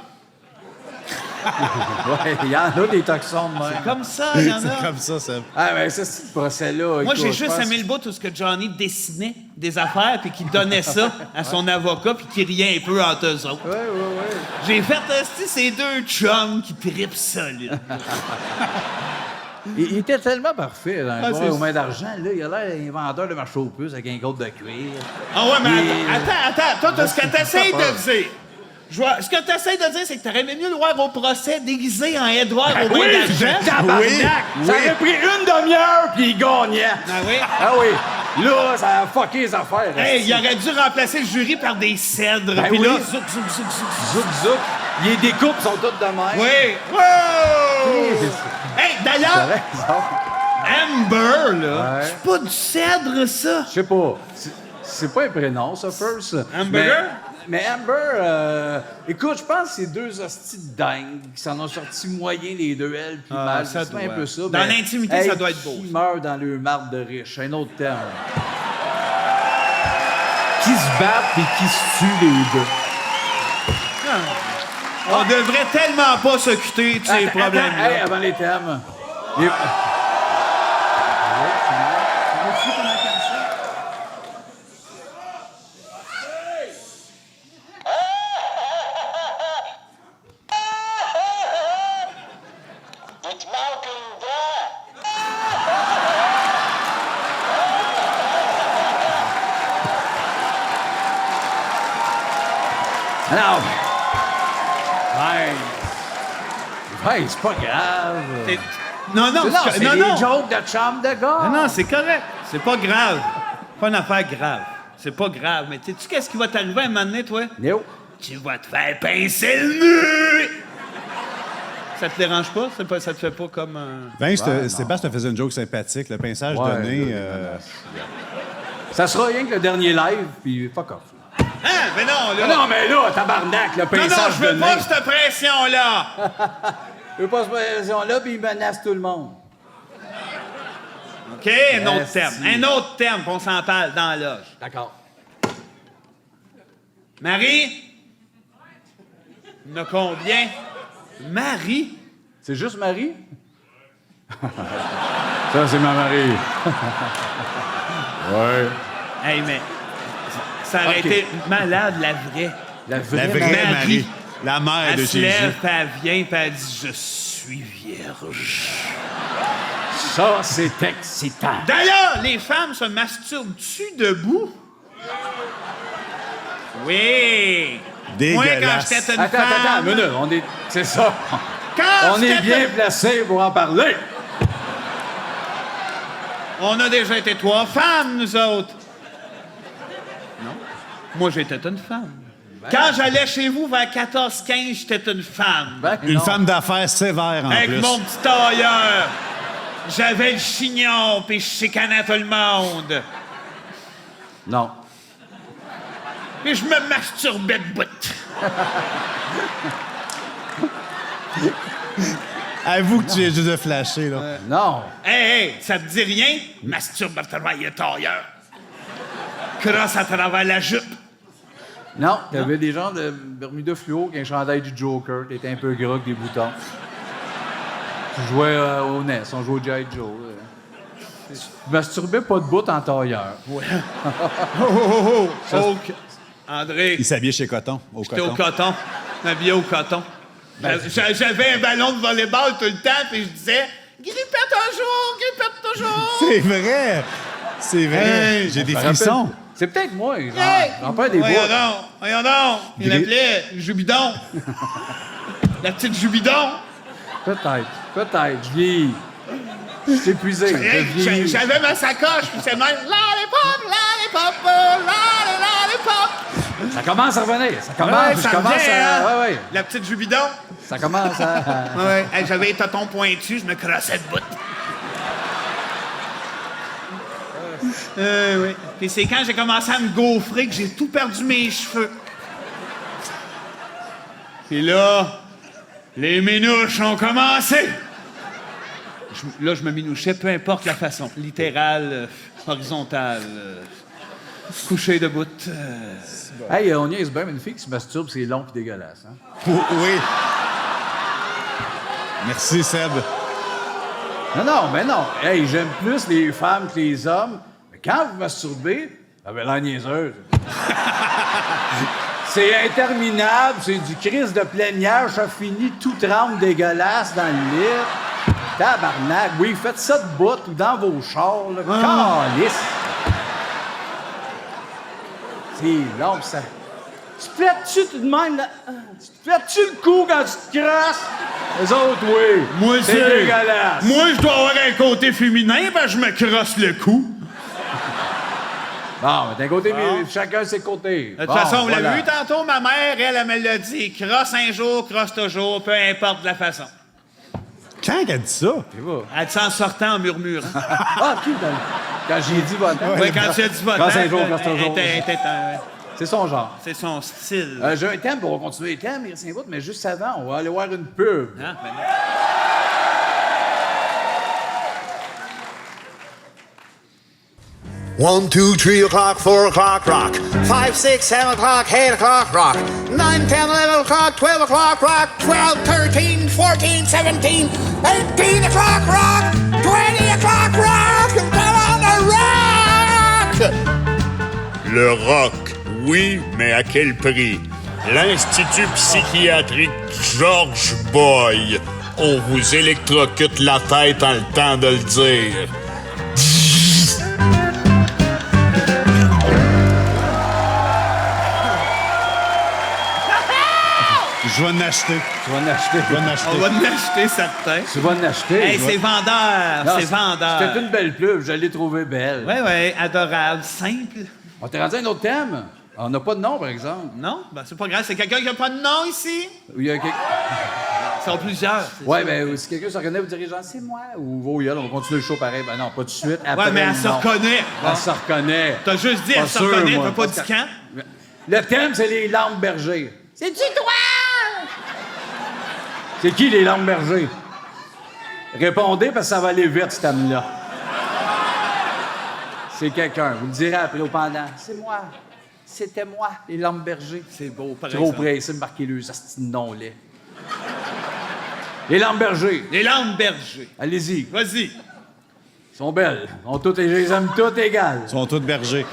Speaker 3: Ouais, il y en a des toxons de même.
Speaker 2: comme ça, il y en
Speaker 4: C'est
Speaker 2: a.
Speaker 4: comme ça.
Speaker 3: Ah, ben ça, c'est ce procès-là.
Speaker 2: Moi,
Speaker 3: écoute,
Speaker 2: j'ai
Speaker 3: je
Speaker 2: juste
Speaker 3: pense-
Speaker 2: aimé le bout où ce que Johnny dessinait des affaires puis qu'il donnait ça à son avocat puis qu'il riait un peu entre eux autres.
Speaker 3: Ouais, ouais, ouais.
Speaker 2: J'ai fait tester ces deux chums qui trippent solide.
Speaker 3: Il était tellement parfait dans le
Speaker 2: Ah,
Speaker 3: bois
Speaker 2: c'est-
Speaker 3: aux mains d'argent. Là, il a l'air d'un vendeur de marché aux puces avec un côte de cuir.
Speaker 2: Ah ouais, mais
Speaker 3: Et-
Speaker 2: attends. Toi, t'as ce que t'essayes de dire. Ce que t'essayes de dire, c'est que t'aurais aimé mieux le voir au procès déguisé en Édouard aux mains d'argent.
Speaker 3: Tabarnak!
Speaker 4: Oui,
Speaker 3: Ça
Speaker 4: oui.
Speaker 3: aurait pris une demi-heure, puis il gagnait.
Speaker 2: Ah oui?
Speaker 3: Ah oui. Là, ça a fucké les affaires.
Speaker 2: Hey, il aurait dû remplacer le jury par des cèdres.
Speaker 3: Ben
Speaker 2: Puis
Speaker 3: oui.
Speaker 2: là, zouk, zouk, zouk, zouk.
Speaker 3: Zouk, zouk. Les découpes sont toutes de même.
Speaker 2: Oui. Wow! Hey,
Speaker 3: T'as
Speaker 2: d'ailleurs,
Speaker 3: raison.
Speaker 2: Amber, là,
Speaker 3: Ouais.
Speaker 2: c'est pas du cèdre, ça.
Speaker 3: Je sais pas. C'est pas un prénom, ça, First.
Speaker 2: Hamburger?
Speaker 3: Mais Amber, écoute, je pense que c'est deux hosties de dingue qui s'en ont sorti moyen les deux, elle puis
Speaker 2: Ah,
Speaker 3: mal.
Speaker 2: ça
Speaker 3: C'est un
Speaker 2: doit.
Speaker 3: peu ça.
Speaker 2: Dans
Speaker 3: mais,
Speaker 2: l'intimité, ça doit être beau,
Speaker 3: Qui
Speaker 2: ça.
Speaker 3: meurt dans le marbre de riche? Un autre terme. Qui se battent et qui se tuent les deux.
Speaker 2: On devrait tellement pas s'occuper de ces
Speaker 3: Attends,
Speaker 2: problèmes-là.
Speaker 3: hey, avant les thèmes. Les-
Speaker 1: Il te manque une dent.
Speaker 3: Non. Ouais, c'est pas grave.
Speaker 2: C'est- Non, non,
Speaker 3: Non, c'est
Speaker 2: non,
Speaker 3: des
Speaker 2: non.
Speaker 3: jokes de chum de gars.
Speaker 2: Non, non, c'est correct. C'est pas grave. Pas une affaire grave. C'est pas grave. Mais sais-tu qu'est-ce qui va t'arriver à un moment donné, toi?
Speaker 3: Néo.
Speaker 2: Tu vas te faire pincer le nez! Ça te dérange pas? Ça te fait pas comme un...
Speaker 4: Vince, Sébastien te faisait une joke sympathique. Le pinçage
Speaker 3: Ouais,
Speaker 4: de nez.
Speaker 3: Ça sera rien que le dernier live, puis fuck off.
Speaker 2: Hein? Mais non, là...
Speaker 3: Non, mais là, tabarnak, le
Speaker 2: non, non,
Speaker 3: pinçage
Speaker 2: je
Speaker 3: de
Speaker 2: veux pas
Speaker 3: nez.
Speaker 2: cette pression-là!
Speaker 3: Je veux pas cette pression-là, puis il menace tout le monde.
Speaker 2: OK, un autre
Speaker 3: Esti.
Speaker 2: terme. Un autre terme, puis on s'en parle dans la loge.
Speaker 3: D'accord.
Speaker 2: Marie? Il y en a combien? Marie?
Speaker 3: C'est juste Marie? Ça, c'est ma Marie. Ouais.
Speaker 2: Hey, mais... Ça aurait
Speaker 3: OK.
Speaker 2: été malade, la vraie.
Speaker 3: La vraie,
Speaker 4: La vraie
Speaker 2: Marie.
Speaker 4: Marie. La mère
Speaker 2: Elle
Speaker 4: de
Speaker 2: se lève,
Speaker 4: Jésus.
Speaker 2: puis elle vient, puis elle dit « Je suis vierge ».
Speaker 3: Ça, c'est excitant.
Speaker 2: D'ailleurs, les femmes se masturbent-tu debout? Oui. Moi, quand
Speaker 4: Dégueulasse.
Speaker 2: j'étais une
Speaker 3: Attends,
Speaker 2: femme...
Speaker 3: minute, on est... C'est ça.
Speaker 2: Quand
Speaker 3: On est
Speaker 2: j'étais
Speaker 3: bien
Speaker 2: une-
Speaker 3: placé pour en parler.
Speaker 2: On a déjà été 3 femmes, nous autres. Non? Moi, j'étais une femme. Quand j'allais chez vous vers 14-15, j'étais une femme.
Speaker 3: Ben,
Speaker 4: Une
Speaker 3: non.
Speaker 4: femme d'affaires sévère en
Speaker 2: Avec
Speaker 4: plus.
Speaker 2: mon petit tailleur. J'avais le chignon, puis je chicanais tout le monde.
Speaker 3: Non.
Speaker 2: Puis je me masturbais de bout.
Speaker 4: Avoue que tu es juste de flasher, là.
Speaker 3: Non.
Speaker 2: Hey, ça te dit rien? Masturbe à travers le tailleur. Crosse à travers la jupe.
Speaker 3: Non. Il y avait des gens de Bermuda fluo qui ont un chandail du Joker, qui était un peu gras avec des boutons. Tu jouais au NES, on jouait au G.I. Joe. Je masturbais pas de bout en tailleur.
Speaker 2: OK. André,
Speaker 4: Il s'habillait chez Coton, au
Speaker 2: j'étais au
Speaker 4: coton.
Speaker 2: coton. M'habillais au coton. J'avais un ballon de volleyball tout le temps, puis je disais grippette toujours!
Speaker 4: C'est vrai! C'est vrai!
Speaker 2: Hey,
Speaker 4: J'ai des
Speaker 3: Je me rappelle-
Speaker 4: frissons.
Speaker 3: C'est peut-être moi.
Speaker 2: Hey!
Speaker 3: J'en perds des
Speaker 2: Voyons
Speaker 3: bouts.
Speaker 2: donc, voyons donc! Il
Speaker 4: Gris-
Speaker 2: l'appelait Jubidon. La petite Jubidon.
Speaker 3: Peut-être. Je vieillis. Je suis épuisé. Je
Speaker 2: Hey,
Speaker 3: vieillis.
Speaker 2: J'avais ma sacoche, puis c'est le même. Lollipop, lollipop.
Speaker 3: Ça commence à revenir. Ça commence.
Speaker 2: Ouais,
Speaker 3: je
Speaker 2: ça
Speaker 3: commence
Speaker 2: revient,
Speaker 3: à.
Speaker 2: hein?
Speaker 3: Ouais.
Speaker 2: La petite Jubidon.
Speaker 3: Ça commence à.
Speaker 2: Ouais. Hey, j'avais les totons pointus, je me crossais de bout. Oui. Puis c'est quand j'ai commencé à me gaufrer que j'ai tout perdu mes cheveux. Puis là, les minouches ont commencé. Là, je me minouchais, peu importe la façon. Littérale, horizontale, couché debout.
Speaker 3: Hey, on niaise bien, mais une fille qui se masturbe, c'est long et dégueulasse. Hein?
Speaker 4: Oui. Merci, Seb.
Speaker 3: Non, mais non. Hey, j'aime plus les femmes que les hommes. Mais quand vous masturbez, ça avait l'air niaiseuse. C'est interminable, c'est du crise de plénière, ça finit tout trempe dégueulasse dans le lit. Tabarnak, oui, faites ça de bout ou dans vos chars, là. Calisse. C'est long, ça. Tu te fais-tu tout de même, là? Tu te fais-tu le coup quand tu te crosses? Les autres, oui.
Speaker 2: Moi,
Speaker 3: c'est dégueulasse.
Speaker 2: Moi, je dois avoir un côté féminin, ben je me crosse le cou.
Speaker 3: Bon, mais d'un côté, chacun ses côtés.
Speaker 2: De toute façon, vous l'avez vu tantôt, ma mère, elle me l'a dit. Crosse un jour, crosse toujours, peu importe la façon.
Speaker 4: Quand qu'elle dit ça?
Speaker 2: Elle dit ça en sortant, en murmurant.
Speaker 3: Ah, qui, quand j'ai dit votre
Speaker 2: Oui, quand tu as dit votre
Speaker 3: Crosse un jour, crosse toujours. C'est son genre.
Speaker 2: C'est son style.
Speaker 3: J'ai un thème, on va continuer les thèmes, il reste un bout, mais juste avant, on va aller voir une pub.
Speaker 2: Hein? Ben,
Speaker 6: 1, 2, 3 o'clock, 4 o'clock, rock. 5, 6, 7 o'clock, 8 o'clock, rock. 9, 10, 11 o'clock, 12 o'clock, rock. 12, 13, 14, 17, 18 o'clock, rock. 20 o'clock, rock. Come on, the rock!
Speaker 7: Le rock, oui, mais à quel prix? L'Institut psychiatrique George Boy. On vous électrocute la tête en le temps de le dire.
Speaker 4: Je vais en acheter.
Speaker 3: Tu vas en acheter.
Speaker 4: Je vais en acheter.
Speaker 2: on va en acheter certains.
Speaker 3: Tu vas en acheter.
Speaker 2: Hey, c'est vendeur,
Speaker 3: Non,
Speaker 2: c'est vendeur.
Speaker 3: C'était une belle pub, je l'ai trouvée belle.
Speaker 2: Oui, adorable, simple.
Speaker 3: On t'est rendu à un autre thème? On n'a pas de nom, par exemple.
Speaker 2: Non? Ben, c'est pas grave, c'est quelqu'un qui a pas de nom ici?
Speaker 3: Il y a quelqu'un...
Speaker 2: Ils sont plusieurs. c'est
Speaker 3: Ouais,
Speaker 2: sûr.
Speaker 3: ben, si quelqu'un se reconnaît, vous direz genre, c'est moi. Ou vos gueules, on va continuer le show pareil. Ben non, pas tout de suite. Après
Speaker 2: Ouais, mais elle
Speaker 3: le
Speaker 2: se
Speaker 3: nom.
Speaker 2: reconnaît.
Speaker 3: Elle se reconnaît.
Speaker 2: T'as juste dit,
Speaker 3: Pas
Speaker 2: elle se
Speaker 3: sûr,
Speaker 2: reconnaît,
Speaker 3: moi,
Speaker 2: t'as pas
Speaker 3: parce
Speaker 2: dit
Speaker 3: que-
Speaker 2: quand?
Speaker 3: Le thème, c'est les lampes bergers.
Speaker 1: C'est-tu toi?
Speaker 3: C'est qui, les lampes bergers? Répondez, parce que ça va aller vite, ce thème-là. C'est quelqu'un. Vous le direz après au pendant. C'est moi. C'était moi, les lampes bergers.
Speaker 2: C'est beau, par
Speaker 3: Trop
Speaker 2: exemple.
Speaker 3: pressé de marquer le ce nom-là. Les lampes bergers.
Speaker 2: Les lampes bergers.
Speaker 3: Allez-y.
Speaker 2: Vas-y.
Speaker 3: Ils sont belles. Je les aime toutes égales.
Speaker 4: Ils sont tous bergers.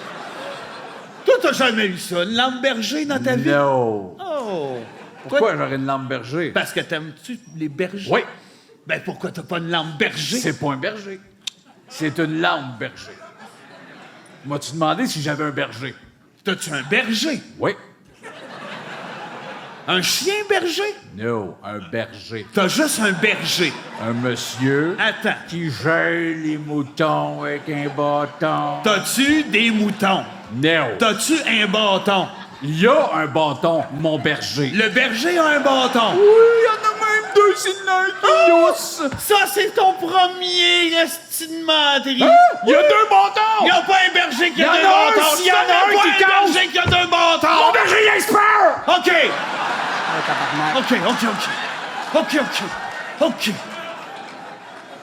Speaker 2: Toi, t'as jamais eu ça, une lampe berger dans ta vie?
Speaker 3: Non.
Speaker 2: Oh!
Speaker 3: Pourquoi
Speaker 2: Toi,
Speaker 3: j'aurais une lampe berger?
Speaker 2: parce que t'aimes-tu les bergers?
Speaker 3: Oui.
Speaker 2: Ben, pourquoi t'as pas une lampe berger?
Speaker 3: C'est pas un berger. C'est une lampe berger. M'as-tu demandé si j'avais un berger?
Speaker 2: T'as-tu un berger?
Speaker 3: Oui.
Speaker 2: Un chien berger?
Speaker 3: Non, un berger.
Speaker 2: T'as juste un berger.
Speaker 3: Un monsieur
Speaker 2: Attends.
Speaker 3: qui gèle les moutons avec un bâton.
Speaker 2: T'as-tu des moutons?
Speaker 3: Non.
Speaker 2: T'as-tu un bâton?
Speaker 3: Il y a un bâton, mon berger.
Speaker 2: Le berger a un bâton.
Speaker 3: Oui, il y en a même deux, c'est une
Speaker 2: Ça, c'est ton premier esti de menterie.
Speaker 3: Il y a deux bâtons!
Speaker 2: Il n'y a pas un berger qui a
Speaker 3: Y en
Speaker 2: deux
Speaker 3: a un,
Speaker 2: bâtons.
Speaker 3: s'il y en a
Speaker 2: Tu connais
Speaker 3: un
Speaker 2: pas
Speaker 3: qui
Speaker 2: un
Speaker 3: casse.
Speaker 2: berger qui a deux bâtons.
Speaker 3: Mon berger, il a peur!
Speaker 2: OK. OK.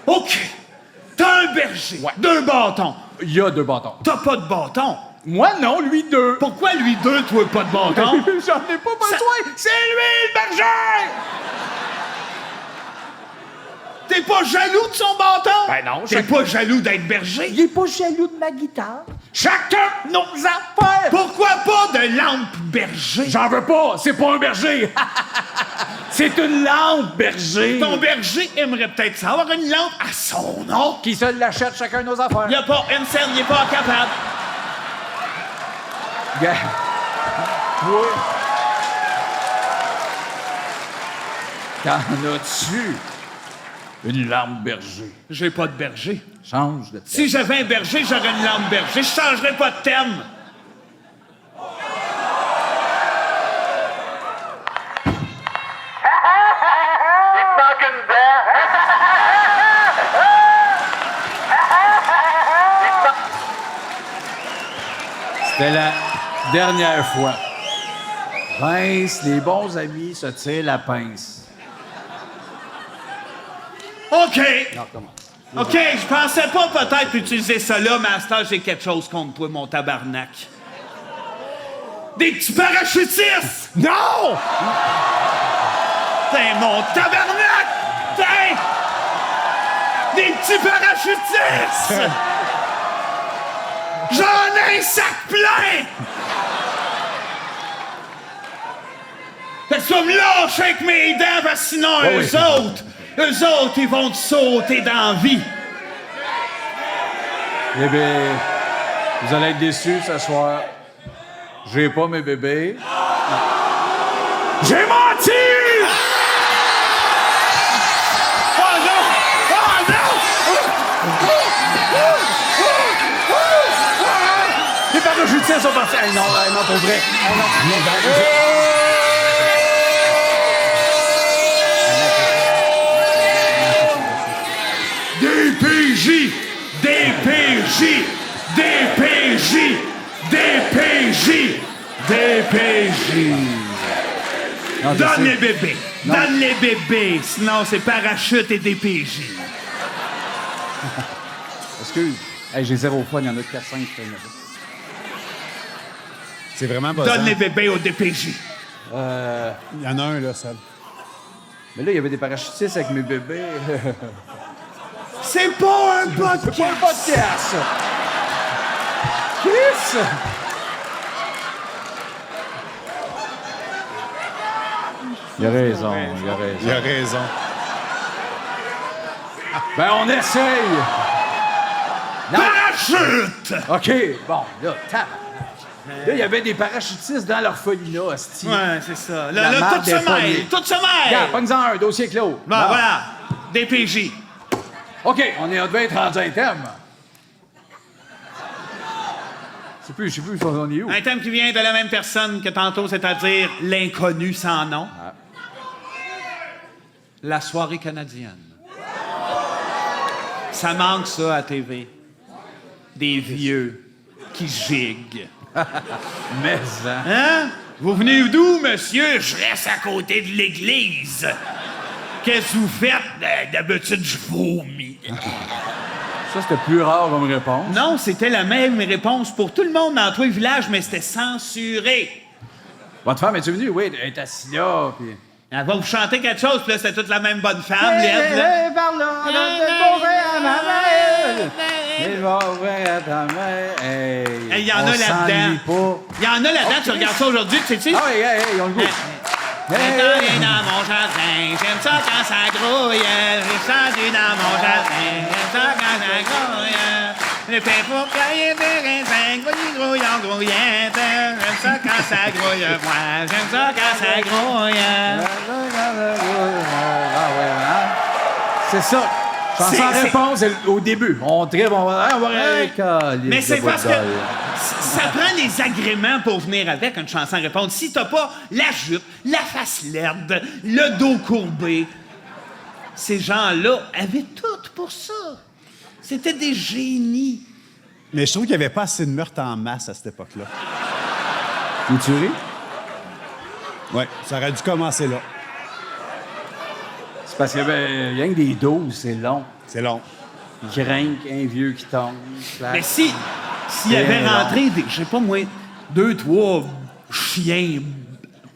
Speaker 2: OK. T'as un berger.
Speaker 3: Ouais.
Speaker 2: Deux bâtons.
Speaker 3: Il y a deux bâtons.
Speaker 2: T'as pas de bâton.
Speaker 3: Moi, non, lui, deux.
Speaker 2: Pourquoi lui deux, toi pas de bâton?
Speaker 3: J'en ai pas besoin. C'est lui, le berger!
Speaker 2: T'es T'es pas jaloux de son bâton?
Speaker 3: Ben non,
Speaker 2: T'es pas jaloux d'être berger?
Speaker 3: Il est pas jaloux de ma guitare. Chacun nos affaires!
Speaker 2: Pourquoi pas de lampe berger?
Speaker 3: J'en veux pas, c'est pas un berger! C'est une lampe berger!
Speaker 2: Ton berger aimerait peut-être ça, avoir une lampe à son nom.
Speaker 3: Qui se l'achète chacun nos affaires?
Speaker 2: Il a pas une scène, il est pas capable.
Speaker 3: Gars. Oui. T'en as-tu une lampe berger?
Speaker 2: J'ai pas de berger.
Speaker 3: Change de thème.
Speaker 2: Si j'avais un berger, j'aurais une lampe berger. Je changerais pas de thème.
Speaker 3: C'était la dernière fois. Pince, les bons amis se tirent la pince.
Speaker 2: OK.
Speaker 3: Non, comment?
Speaker 2: OK, je pensais pas peut-être utiliser ça là, mais à ce temps, j'ai quelque chose contre toi, mon tabarnak. Des petits parachutistes!
Speaker 4: Non!
Speaker 2: T'es mon tabarnak! T'es... Des petits parachutistes! J'en ai un sac plein! Fait que tu vas me lâcher avec mes dents, parce que sinon, eux autres, ils vont te sauter dans la vie.
Speaker 3: Eh bien, vous allez être déçus ce soir. J'ai pas mes bébés. J'ai menti!
Speaker 2: Oh non! Oh non!
Speaker 3: Les parachutistes sont partis. Hey, non, pour vrai. Hey, non.
Speaker 2: DPJ! DPJ! DPJ! DPJ! DPJ!
Speaker 3: Non, je
Speaker 2: Donne
Speaker 3: sais.
Speaker 2: les bébés!
Speaker 3: Non.
Speaker 2: Donne les bébés! Sinon, c'est parachute et DPJ.
Speaker 3: Excuse. Hey, j'ai zéro fun, il y en a 4-5 qui font
Speaker 4: C'est vraiment buzzant.
Speaker 2: Donne les bébés au DPJ.
Speaker 4: Il y en a un, là, seul.
Speaker 3: Mais là, il y avait des parachutistes avec mes bébés.
Speaker 2: C'est pas un
Speaker 3: C'est pas
Speaker 2: podcast!
Speaker 3: un podcast! Chris! Il a raison, il a raison.
Speaker 4: Il a raison.
Speaker 3: Ben, on essaye! Non.
Speaker 2: Parachute!
Speaker 3: OK, bon, là, tape. Là, il y avait des parachutistes dans l'orphelinat, hostie.
Speaker 2: Ouais, c'est ça.
Speaker 3: La
Speaker 2: Là,
Speaker 3: marde
Speaker 2: tout se
Speaker 3: est pognée.
Speaker 2: mêle! Tout se
Speaker 3: Regarde,
Speaker 2: mêle!
Speaker 3: pogne-en un, dossier clos.
Speaker 2: Bon,
Speaker 3: Bon.
Speaker 2: voilà. DPJ.
Speaker 3: OK, on devait être rendu à un thème. Je sais plus, on est où?
Speaker 2: Un thème qui vient de la même personne que tantôt, c'est-à-dire l'inconnu sans nom. La soirée canadienne. Ça manque, ça, à TV. Des vieux qui giguent.
Speaker 3: Mais, hein?
Speaker 2: Hein? Vous venez d'où, monsieur? Je reste à côté de l'église. Qu'est-ce que vous faites? D'habitude, je vomis.
Speaker 3: Ça, c'était plus rare comme réponse.
Speaker 2: Non, c'était la même réponse pour tout le monde dans tous les villages, mais c'était censuré.
Speaker 3: Votre femme, es-tu venue? Oui, elle est assise là, puis...
Speaker 2: Elle va vous chanter quelque chose, puis là, c'était toute la même bonne femme, laide, là.
Speaker 3: par là, à ma mère. Il va ouvrir à ta mère. Hey,
Speaker 2: Il y en
Speaker 3: on
Speaker 2: a là-dedans.
Speaker 3: s'ennuie
Speaker 2: Il y en a là-dedans, tu regardes ça aujourd'hui, tu sais-tu?
Speaker 3: pas. Ah oui, hey, ils ont le goût.
Speaker 2: Maintenant, il est dans mon jardin, j'aime ça quand ça grouille. J'ai chanté dans mon jardin, j'aime ça quand ça grouille. Le père pour cailler des raisins, grouillant, grouillette. J'aime ça quand ça grouille, moi, j'aime ça quand ça grouille.
Speaker 3: Ah ouais, hein? C'est ça. Chanson
Speaker 2: C'est-
Speaker 3: réponse au début. On tripe, on va
Speaker 2: Mais c'est parce que ça prend les agréments pour venir avec une chanson répondre. Si t'as pas la jupe, la face laide, le dos courbé, ces gens-là avaient tout pour ça. C'était des génies.
Speaker 4: Mais je trouve qu'il n'y avait pas assez de meurtres en masse à cette époque-là.
Speaker 3: Une tuerie?
Speaker 4: Oui, ça aurait dû commencer là.
Speaker 3: C'est parce qu'il y avait rien que des doses, c'est long.
Speaker 4: C'est long.
Speaker 3: Qui rinque, un vieux qui tombe.
Speaker 2: Mais s'il y avait
Speaker 3: non.
Speaker 2: rentré, je sais pas moi, 2, 3 chiens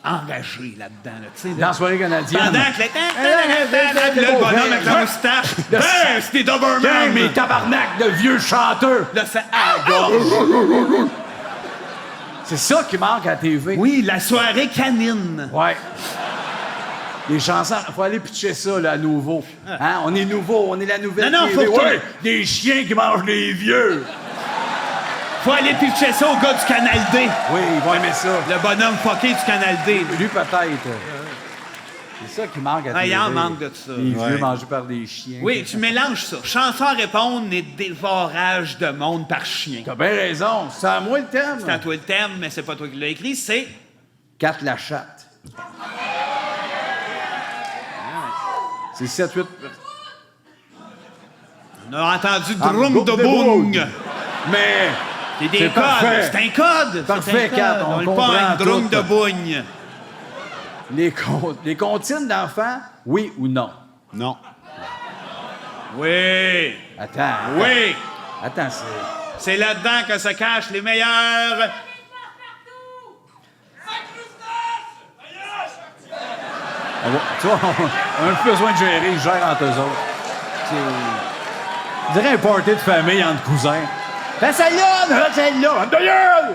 Speaker 2: enragé là-dedans. Là, tu sais,
Speaker 3: Dans la soirée canadienne.
Speaker 2: pendant que puis là, le bonhomme avec la moustache. Ben, c'était Doberman!
Speaker 3: Gang, mes tabarnak de vieux chanteurs!
Speaker 2: Là, ça à la gorge.
Speaker 3: C'est ça qui manque à la TV.
Speaker 2: Oui, la soirée canine.
Speaker 3: Ouais. Les chansons, faut aller pitcher ça, là, à nouveau. Hein? On est nouveau, on est la nouvelle
Speaker 2: Non,
Speaker 3: TV.
Speaker 2: faut que-
Speaker 3: Ouais, des chiens qui mangent les vieux.
Speaker 2: Faut aller pitcher ça au gars du Canal D.
Speaker 3: Oui, ils vont aimer ça.
Speaker 2: Le bonhomme fucké du Canal D.
Speaker 3: Lui, peut-être. C'est ça qui manque à la
Speaker 2: Ah, il
Speaker 3: TV.
Speaker 2: en manque de ça.
Speaker 3: Les vieux
Speaker 4: Ouais.
Speaker 3: mangés par des chiens.
Speaker 2: Oui, tu mélanges ça. Chanson à répondre et dévorage de monde par chien.
Speaker 3: T'as bien raison. C'est à moi le thème.
Speaker 2: C'est à toi le thème, mais c'est pas toi qui l'as écrit, c'est...
Speaker 3: 4 la chatte. C'est 7-8.
Speaker 2: On a entendu
Speaker 3: Ah,
Speaker 2: drum
Speaker 3: groupe
Speaker 2: de
Speaker 3: de
Speaker 2: boung.
Speaker 3: boung. Mais
Speaker 2: C'est des
Speaker 3: C'est
Speaker 2: codes.
Speaker 3: parfait.
Speaker 2: C'est un code.
Speaker 3: Parfait,
Speaker 2: C'est un code.
Speaker 3: Kat, on
Speaker 2: le
Speaker 3: comprend
Speaker 2: pogne, drum
Speaker 3: tout.
Speaker 2: de boung.
Speaker 3: les comptines d'enfants, oui ou non?
Speaker 4: Non.
Speaker 2: Oui.
Speaker 3: Attends.
Speaker 2: Oui.
Speaker 3: Attends, c'est...
Speaker 2: C'est là-dedans que se cachent les meilleurs.
Speaker 3: Tu vois, on a plus besoin de gérer, ils gèrent entre eux autres. On dirait un party de famille entre cousins. Fais celle-là, celle-là, d'ailleurs!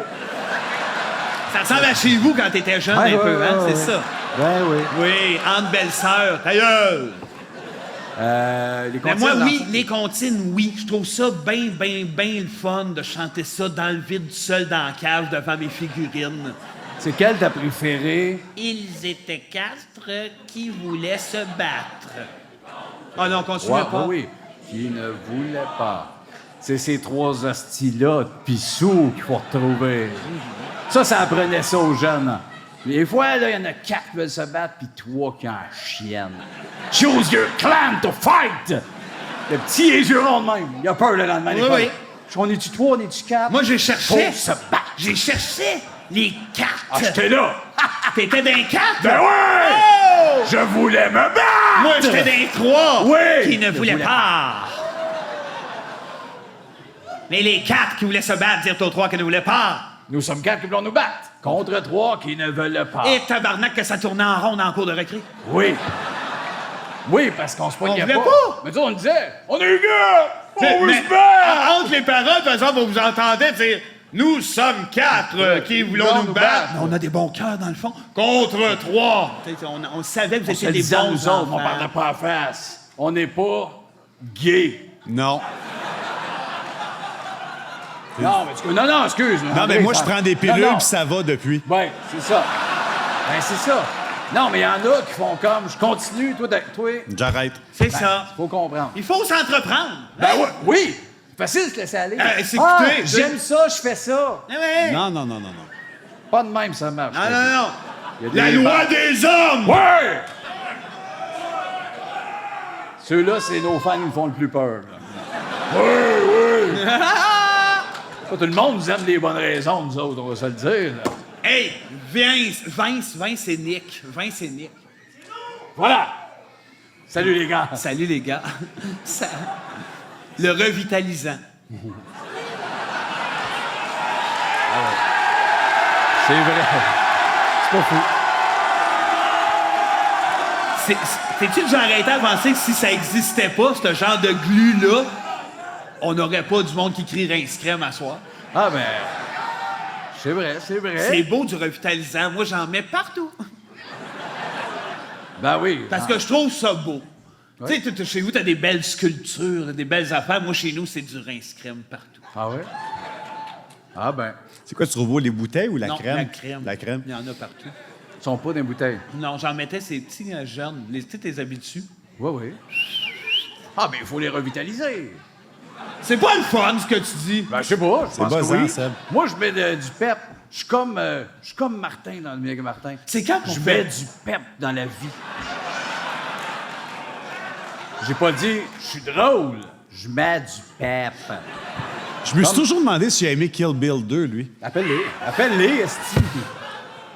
Speaker 2: Ça ressemble à chez vous quand t'étais jeune un peu, hein? C'est ça.
Speaker 3: Ben oui.
Speaker 2: Oui, entre belles-sœurs, ta gueule.
Speaker 3: Les
Speaker 2: Mais moi,
Speaker 3: comptines
Speaker 2: oui,
Speaker 3: d'enfants-
Speaker 2: les comptines, oui. Je trouve ça bien le fun de chanter ça dans le vide, seul dans la cave, devant mes figurines.
Speaker 3: C'est quelle ta préférée?
Speaker 2: Ils étaient 4 qui voulaient se battre. Ah non, continue
Speaker 3: Ouais,
Speaker 2: pas.
Speaker 3: oui, qui ne voulait pas. C'est ces 3 hosties-là de pissou qu'il faut retrouver. Ça apprenait ça aux jeunes. Des fois, là, il y en a 4 qui veulent se battre, puis 3 qui en chiennent. Choose your clan to fight! Le petit est juron de même. Il a peur le lendemain.
Speaker 2: Oui, oui.
Speaker 3: On est-tu 3, on est-tu 4?
Speaker 2: Moi, j'ai cherché.
Speaker 3: Faut se battre.
Speaker 2: J'ai cherché les 4.
Speaker 3: Ah, j'étais là!
Speaker 2: T'étais d'un 4?
Speaker 3: Ben ouais!
Speaker 2: Oh!
Speaker 3: Je voulais me battre!
Speaker 2: Moi, j'étais d'un 3
Speaker 3: Oui!
Speaker 2: qui ne voulaient
Speaker 3: voulais
Speaker 2: pas. Mais les 4 qui voulaient se battre dirent aux 3 qui ne voulaient pas.
Speaker 3: Nous sommes 4 qui voulons nous battre. Contre 3 qui ne veulent pas.
Speaker 2: Et tabarnak que ça tournait en rond dans le cours de récré.
Speaker 3: Oui. Oui, parce qu'on se poignait
Speaker 2: voulait
Speaker 3: pas.
Speaker 2: pas.
Speaker 3: Mais tu sais, on disait, on est gars! On veut
Speaker 2: Mais-
Speaker 3: se battre!
Speaker 2: Entre les paroles, par exemple, vous entendez dire « Nous sommes 4 qui voulons nous battre. » On a des bons cœurs, dans le fond. Contre 3. On savait que vous
Speaker 3: On se
Speaker 2: étiez
Speaker 3: le
Speaker 2: des
Speaker 3: disait à
Speaker 2: bons
Speaker 3: nous autres, on
Speaker 2: enfants.
Speaker 3: parlait pas à face. On n'est pas gay.
Speaker 4: Non.
Speaker 3: Non, excuse.
Speaker 4: Non, mais moi, je prends des pilules,
Speaker 3: Non, non.
Speaker 4: puis ça va depuis.
Speaker 3: Ouais, c'est ça. Ben, c'est ça. Non, mais il y en a qui font comme, je continue, toi.
Speaker 4: J'arrête.
Speaker 2: C'est ça.
Speaker 3: Faut comprendre.
Speaker 2: Il faut s'entreprendre.
Speaker 3: Ben oui. Facile de se laisser aller.
Speaker 2: S'écouter, tu sais.
Speaker 3: J'aime ça, je fais ça.
Speaker 2: Ah ouais.
Speaker 4: Non.
Speaker 3: Pas de même, ça marche.
Speaker 2: Non.
Speaker 3: Il y a
Speaker 2: La
Speaker 3: des
Speaker 2: loi
Speaker 3: bandes.
Speaker 2: des hommes!
Speaker 3: Ouais! Ceux-là, c'est nos fans qui nous font le plus peur. là. Oui! Pas tout le monde nous aime des bonnes raisons, nous autres, on va se le dire. là.
Speaker 2: Hey, Vince et Nick. Vince et Nick.
Speaker 3: Voilà! Salut les gars!
Speaker 2: Salut les gars. Ça- Le revitalisant.
Speaker 3: C'est vrai. C'est pas fou.
Speaker 2: T'es-tu déjà arrêté à penser que si ça existait pas, ce genre de glu-là, on n'aurait pas du monde qui crie rince crème à soir?
Speaker 3: Ah ben, c'est vrai.
Speaker 2: C'est beau du revitalisant. Moi, j'en mets partout.
Speaker 3: Ben oui.
Speaker 2: Parce que je trouve ça beau. Tu sais, chez vous, t'as des belles sculptures, des belles affaires. Moi, chez nous, c'est du rince crème partout.
Speaker 3: Ah ouais? Ah ben,
Speaker 4: C'est quoi, tu trouves les bouteilles ou la
Speaker 2: Non,
Speaker 4: crème?
Speaker 2: la crème.
Speaker 4: La crème.
Speaker 2: Il y en a partout.
Speaker 3: ils sont pas dans les bouteilles.
Speaker 2: Non, j'en mettais ces petits jeunes. Tu sais, tes habitués.
Speaker 3: Oui. Ah ben, il faut les revitaliser.
Speaker 2: C'est pas le fun, ce que tu dis.
Speaker 3: Ben, je sais pas. Je pense que
Speaker 4: buzzant,
Speaker 3: oui.
Speaker 4: Seb.
Speaker 3: Moi, je mets du pep. Je suis comme Martin dans le milieu Martin.
Speaker 2: C'est quand qu'on
Speaker 3: Je
Speaker 2: fait-
Speaker 3: mets du pep dans la vie. J'ai pas dit je suis drôle. Je mets du pep.
Speaker 4: Je me suis toujours demandé s'il a aimé Kill Bill 2, lui.
Speaker 3: Appelle-les, esti.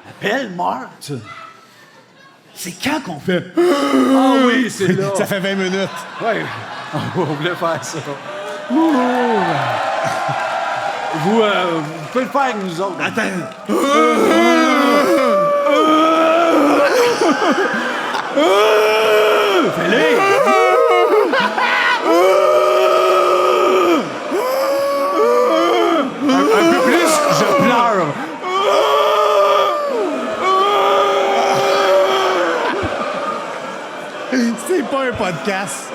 Speaker 3: Appelle Marthe.
Speaker 2: C'est quand qu'on fait...
Speaker 3: Ah oui, c'est là.
Speaker 4: Ça fait 20 minutes.
Speaker 3: Ouais, on voulait faire ça. Vous pouvez le faire avec nous autres.
Speaker 2: Attends.
Speaker 3: Fais-les! Un peu plus, je pleure.
Speaker 4: C'est pas un podcast.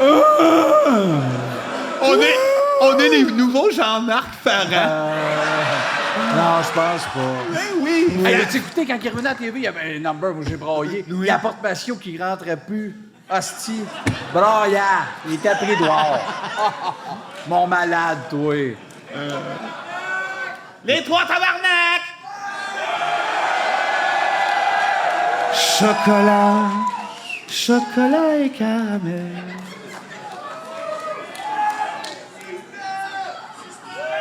Speaker 2: On est les nouveaux Jean-Marc Parent.
Speaker 3: Non, je pense pas.
Speaker 2: Ben oui.
Speaker 3: Hey, as-tu écouté quand il revenait à la TV, il y avait un number où j'ai braillé. Il y a Porte Patio qui rentrait plus. Hostie. Braillant. Il était pris dehors. Mon malade, toi.
Speaker 2: Les trois tabarnak! Chocolat, chocolat et caramel.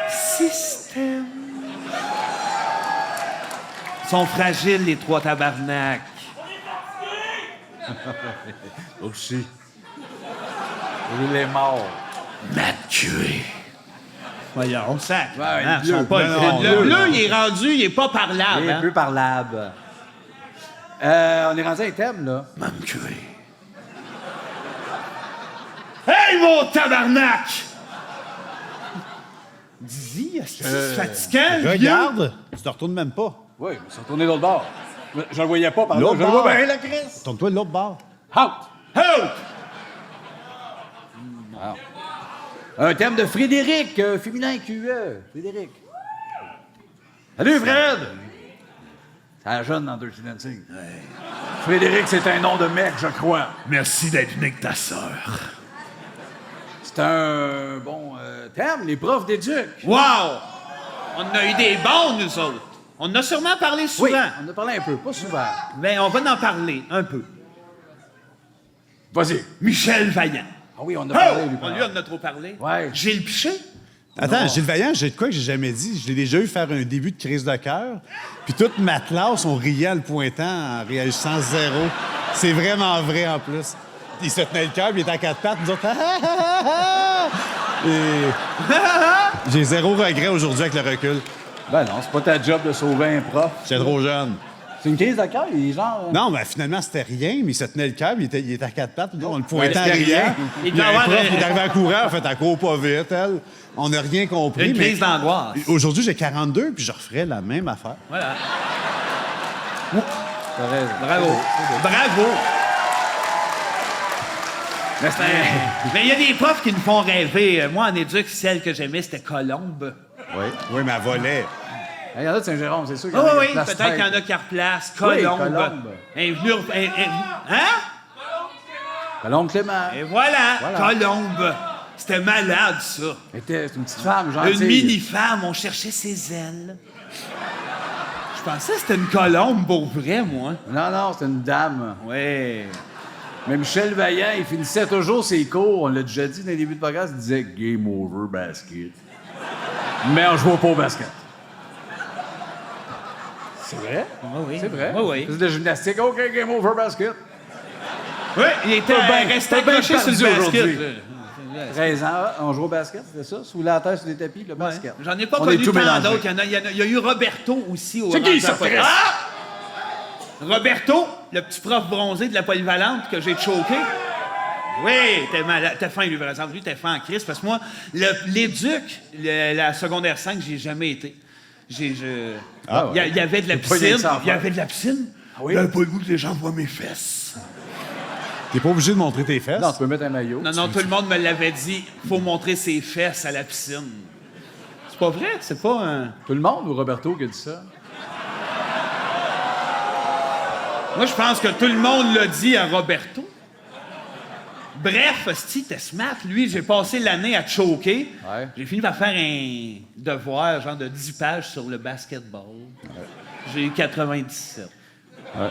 Speaker 2: Système. Ils sont fragiles, les trois tabarnak.
Speaker 3: Aussi. Il est mort.
Speaker 2: Maturé. Voyons, sac.
Speaker 3: Ouais,
Speaker 2: Hein,
Speaker 3: le
Speaker 2: ils sont
Speaker 3: bleu.
Speaker 2: pas
Speaker 3: Non,
Speaker 2: le
Speaker 3: non,
Speaker 2: bleu,
Speaker 3: non.
Speaker 2: il est rendu, il est pas parlable.
Speaker 3: Il est
Speaker 2: Hein?
Speaker 3: peu parlable. On est rendu à un thème, là.
Speaker 2: Maturé. Hey, mon tabarnak! Dis-y, est-ce que c'est fatigant, le vieux?
Speaker 4: Regarde, tu te retournes même pas.
Speaker 3: Oui, mais ils sont tournés de l'autre bord. Je le voyais pas par là.
Speaker 4: L'autre
Speaker 3: Je le vois
Speaker 4: bord.
Speaker 3: bien, la Chris.
Speaker 4: Tourne-toi de l'autre bord.
Speaker 3: Out!
Speaker 2: Help!
Speaker 3: Un thème de Frédéric, féminin QE. Frédéric. Salut, Fred! C'est la jeune dans Dirty Dancing. Frédéric, c'est un nom de mec, je crois.
Speaker 2: Merci d'être venu avec ta sœur.
Speaker 3: C'est un bon thème, les profs d'éduc.
Speaker 2: Wow! On a eu des bons, nous autres. On en a sûrement parlé souvent.
Speaker 3: Oui, on en a parlé un peu, pas souvent.
Speaker 2: Ben, on va en parler un peu.
Speaker 3: Vas-y.
Speaker 2: Michel Vaillant.
Speaker 3: Ah oui, on a
Speaker 2: Oh!
Speaker 3: parlé, lui.
Speaker 2: On lui en a trop parlé.
Speaker 3: Ouais.
Speaker 2: Gilles Piché.
Speaker 4: Attends, Gilles Vaillant, j'ai de quoi que j'ai jamais dit. Je l'ai déjà eu faire un début de crise de cœur. Puis toute ma classe, on riait en le pointant en réagissant zéro. C'est vraiment vrai en plus. Il se tenait le cœur, puis il était à quatre pattes. Nous autres, ah, ah, ah, ah, ah. Et j'ai zéro regret aujourd'hui avec le recul.
Speaker 3: Ben non, c'est pas ta job de sauver un prof.
Speaker 4: J'étais trop jeune.
Speaker 3: C'est une crise de cœur, il est genre...
Speaker 4: Non, mais finalement, c'était rien, mais il se tenait le cœur, puis il était à quatre pattes. On le pointait en
Speaker 3: c'était rien.
Speaker 4: riant.
Speaker 2: Il
Speaker 4: Il y a
Speaker 2: devait
Speaker 4: un
Speaker 2: avoir
Speaker 4: prof qui est arrivé à courir, en fait, elle court pas vite, elle. On n'a rien compris.
Speaker 2: Une
Speaker 4: mais
Speaker 2: crise d'angoisse.
Speaker 4: Aujourd'hui, j'ai 42, puis je referais la même affaire.
Speaker 2: Voilà.
Speaker 3: T'as raison.
Speaker 2: Bravo. Bravo. Mais il y a des profs qui nous font rêver. Moi, en éduc, celle que j'aimais, c'était Colombe.
Speaker 4: Oui. Oui, mais elle volait.
Speaker 3: Il y en a de Saint-Jérôme, c'est sûr.
Speaker 2: Oui, oui, peut-être qu'il y en a qui replacent.
Speaker 3: Oui,
Speaker 2: Colombe.
Speaker 3: Colombe.
Speaker 2: Elle est venue... Hein?
Speaker 3: Colombe Clément.
Speaker 2: Et voilà,
Speaker 3: Voilà.
Speaker 2: Colombe. C'était malade, ça.
Speaker 3: C'est une petite femme, gentille.
Speaker 2: Une mini-femme, on cherchait ses ailes. Je pensais que c'était une colombe pour vrai, moi.
Speaker 3: Non, non, c'est une dame.
Speaker 2: Ouais.
Speaker 3: Mais Michel Vaillant, il finissait toujours ses cours. On l'a déjà dit dans les débuts de podcast, il disait « Game over, basket ». Mais on jouait pas au basket. C'est vrai?
Speaker 2: oui.
Speaker 3: C'est vrai.
Speaker 2: Oui, oui.
Speaker 3: Il faisait de la gymnastique. OK, game over, basket.
Speaker 2: Oui, il était resté
Speaker 3: t'as bien
Speaker 2: accroché sur le
Speaker 3: perdu
Speaker 2: basket.
Speaker 3: aujourd'hui.
Speaker 2: là.
Speaker 3: 13 ans, on jouait au basket, c'était ça? Sous la terre, sur des tapis, le basket.
Speaker 2: J'en ai pas
Speaker 3: On est
Speaker 2: connu
Speaker 3: tout
Speaker 2: tant
Speaker 3: mélangé.
Speaker 2: d'autres. Il y a eu Roberto aussi. Au
Speaker 3: C'est qui,
Speaker 2: dans
Speaker 3: ça,
Speaker 2: la poly-
Speaker 3: Chris?
Speaker 2: Ah! Roberto, le petit prof bronzé de la polyvalente que j'ai choqué. Oui, t'es malade. T'es fin, lui, par exemple. Lui, t'es fin en crise. Parce que moi, l'éduc, la secondaire 5, j'ai jamais été. Il y avait de la
Speaker 3: C'est pas rien
Speaker 2: piscine.
Speaker 3: que ça à
Speaker 2: Il y avait de la piscine.
Speaker 3: oui?
Speaker 2: J'avais pas le goût que les gens voient mes fesses.
Speaker 4: T'es pas obligé de montrer tes fesses.
Speaker 3: Non, tu peux mettre un maillot.
Speaker 2: Non, tout le monde me l'avait dit. Faut montrer ses fesses à la piscine. C'est pas vrai? C'est pas un...
Speaker 3: Tout le monde ou Roberto qui a dit ça?
Speaker 2: Moi, je pense que tout le monde l'a dit à Roberto. Bref, Sti, t'es smart. Lui, j'ai passé l'année à choquer.
Speaker 3: Ouais.
Speaker 2: J'ai fini par faire un devoir, genre de 10 pages sur le basketball. J'ai eu 97.
Speaker 3: Ouais.